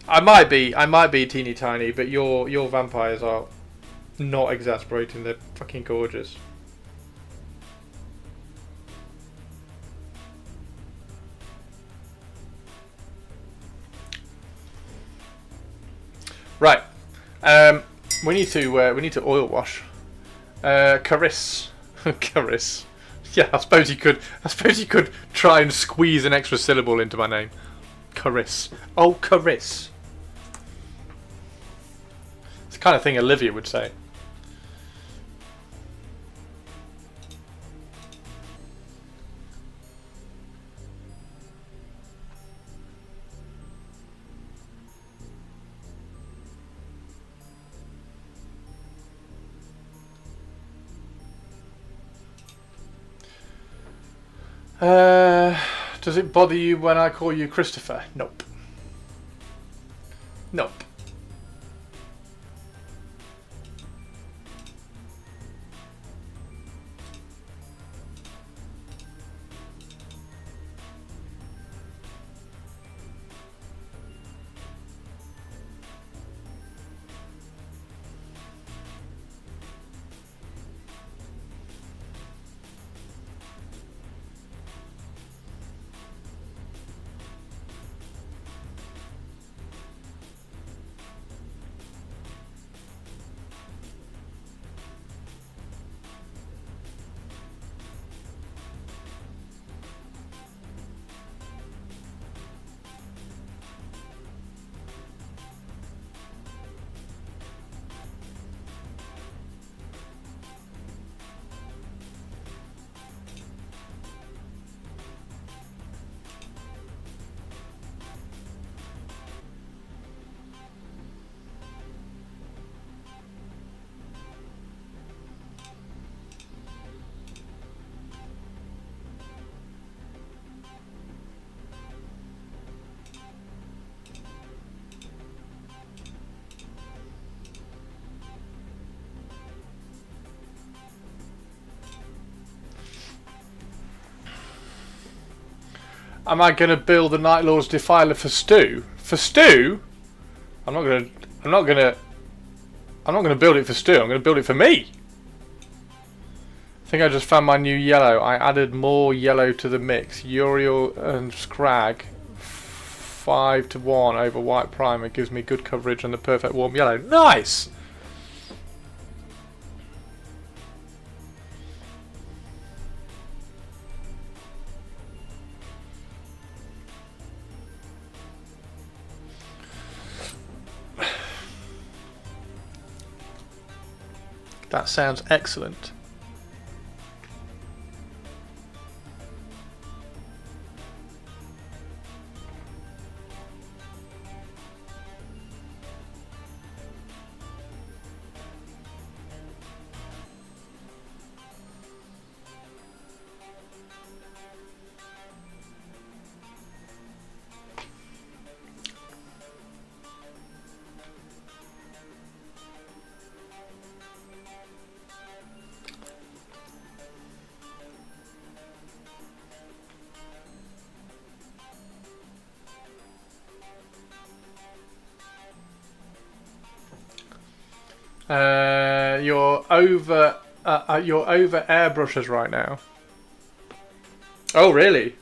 Speaker 7: I might be teeny tiny, but your vampires are not exasperating. They're fucking gorgeous. Right. We need to oil wash. Caris. Caris. Yeah, I suppose you could try and squeeze an extra syllable into my name. Caris. Oh, Caris. It's the kind of thing Olivia would say. Does it bother you when I call you Christopher? Nope. Nope. Am I going to build the Night Lord's Defiler for Stu? For Stu? I'm not going to build it for Stu. I'm going to build it for me. I think I just found my new yellow. I added more yellow to the mix. Uriel and Scrag 5-1 over white primer gives me good coverage and the perfect warm yellow. Nice! That sounds excellent. You're over airbrushes right now. Oh, really?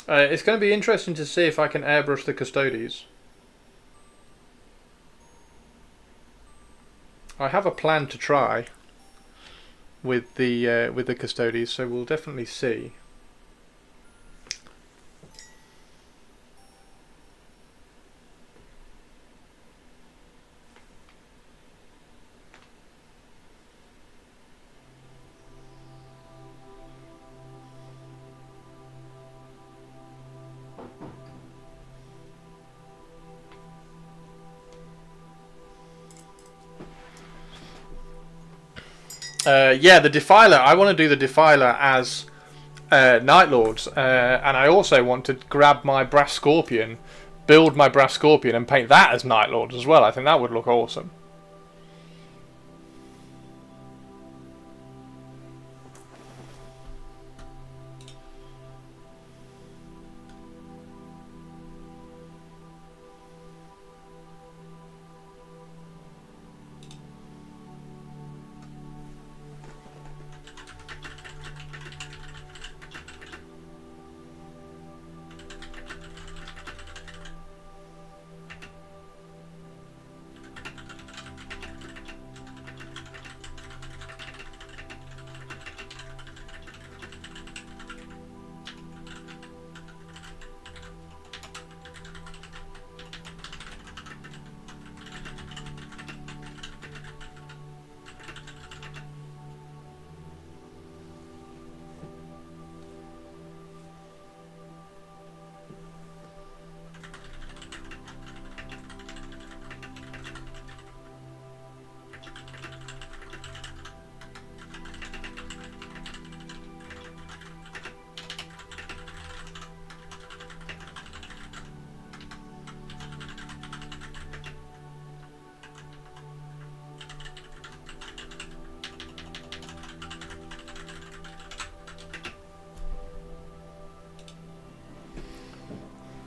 Speaker 7: It's going to be interesting to see if I can airbrush the Custodes. I have a plan to try with the Custodes, so we'll definitely see. Yeah, the Defiler. I want to do the Defiler as Night Lords, and I also want to grab my Brass Scorpion, build my Brass Scorpion, and paint that as Night Lords as well. I think that would look awesome.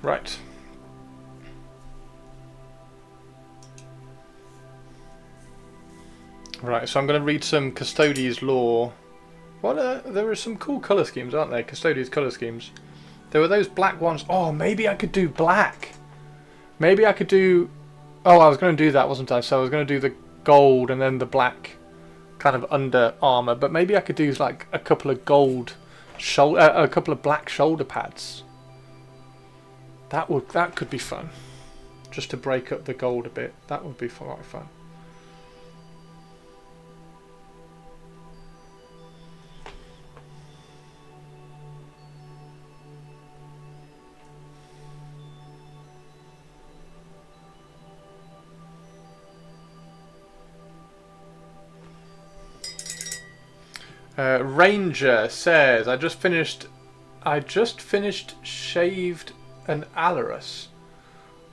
Speaker 7: Right. Right, so I'm going to read some Custodes lore. There are some cool colour schemes, aren't there? Custodes colour schemes. There were those black ones. Oh, maybe I could do black. Maybe I could do... Oh, I was going to do that, wasn't I? So I was going to do the gold and then the black kind of under armour. But maybe I could do like a couple of gold shoulder, a couple of black shoulder pads. That could be fun. Just to break up the gold a bit. That would be quite fun. Ranger says, I just finished shaved an Alarus.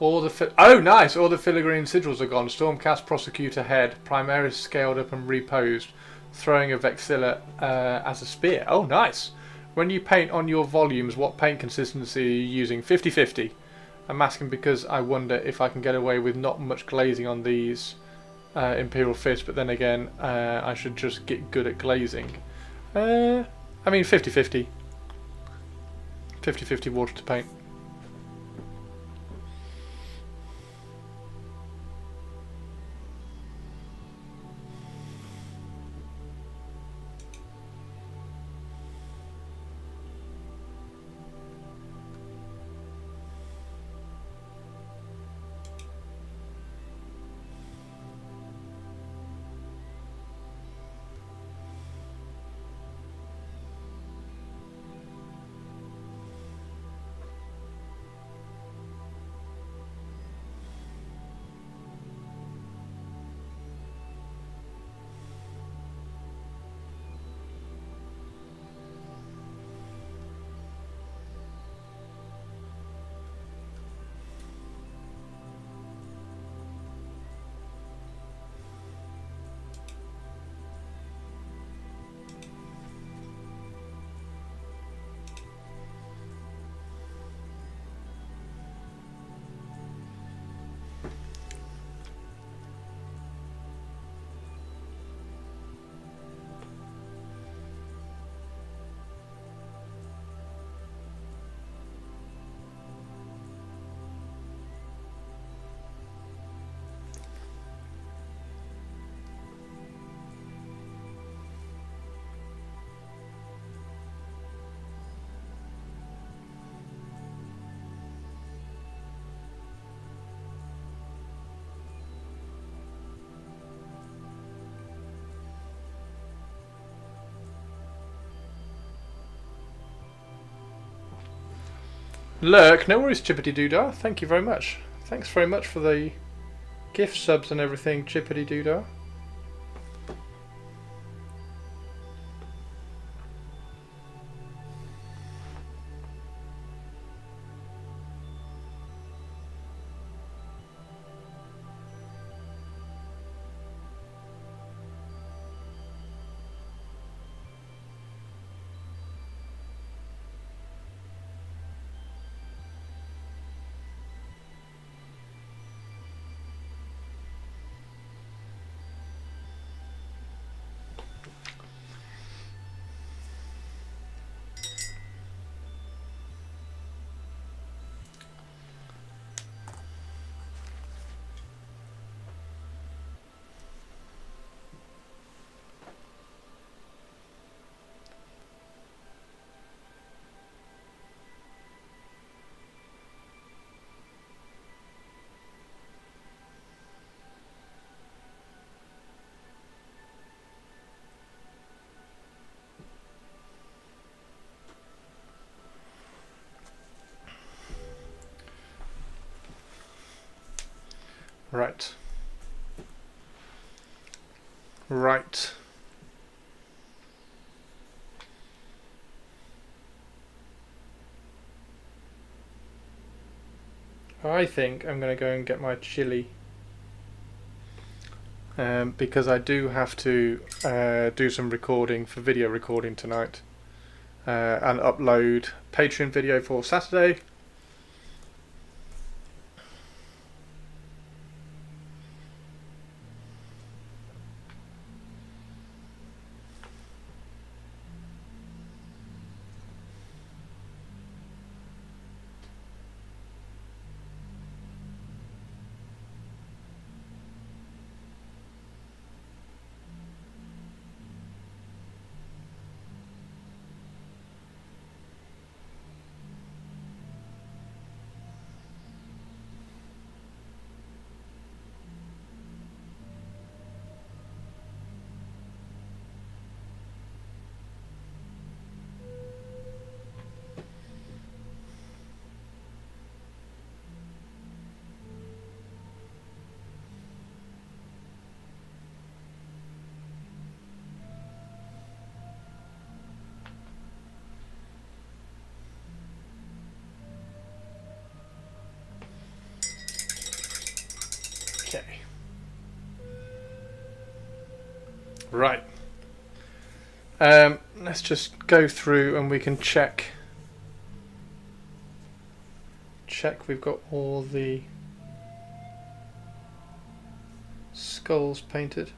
Speaker 7: Oh, nice! All the filigree sigils are gone. Stormcast, Prosecutor, Head, Primaris scaled up and reposed. throwing a Vexilla as a spear. Oh, nice. When you paint on your volumes, what paint consistency are you using? 50-50. I'm asking because I wonder if I can get away with not much glazing on these Imperial Fist, but then again, I should just get good at glazing. I mean 50-50. 50-50 water to paint. Lurk, no worries, Chippity Doodah. Thank you very much. Thanks very much for the gift subs and everything, Chippity Doodah. Right. Right. I think I'm going to go and get my chili. Because I do have to do some recording for video recording tonight. And upload Patreon video for Saturday. Okay. Right. Let's just go through and we can check we've got all the skulls painted.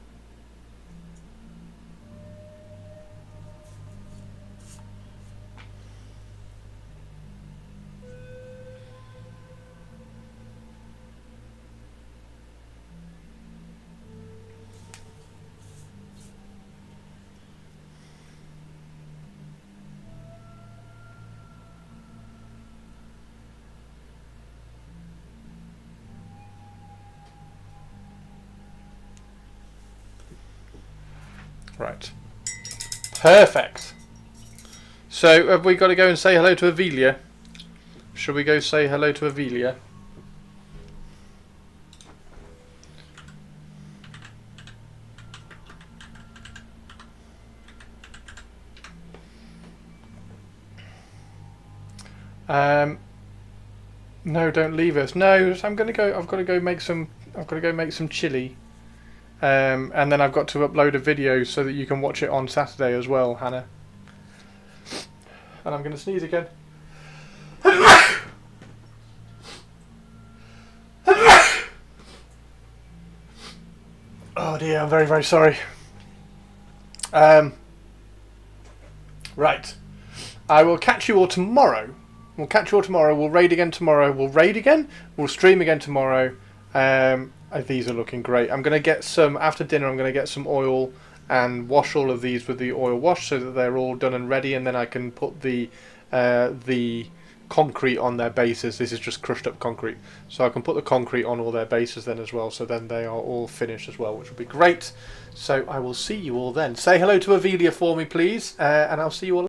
Speaker 7: Right. Perfect. So have we got to go and say hello to Avelia? Shall we go say hello to Avelia? No, don't leave us. No, I'm gonna go. I've got to go make some. I've got to go make some chili. And then I've got to upload a video so that you can watch it on Saturday as well, Hannah. And I'm going to sneeze again. Oh dear, I'm very, very sorry. Right. I will catch you all tomorrow. We'll catch you all tomorrow. We'll raid again tomorrow. We'll raid again. We'll stream again tomorrow. These are looking great. I'm going to get some, after dinner, I'm going to get some oil and wash all of these with the oil wash so that they're all done and ready, and then I can put the concrete on their bases. This is just crushed up concrete. So I can put the concrete on all their bases then as well, so then they are all finished as well, which will be great. So I will see you all then. Say hello to Avelia for me, please, and I'll see you all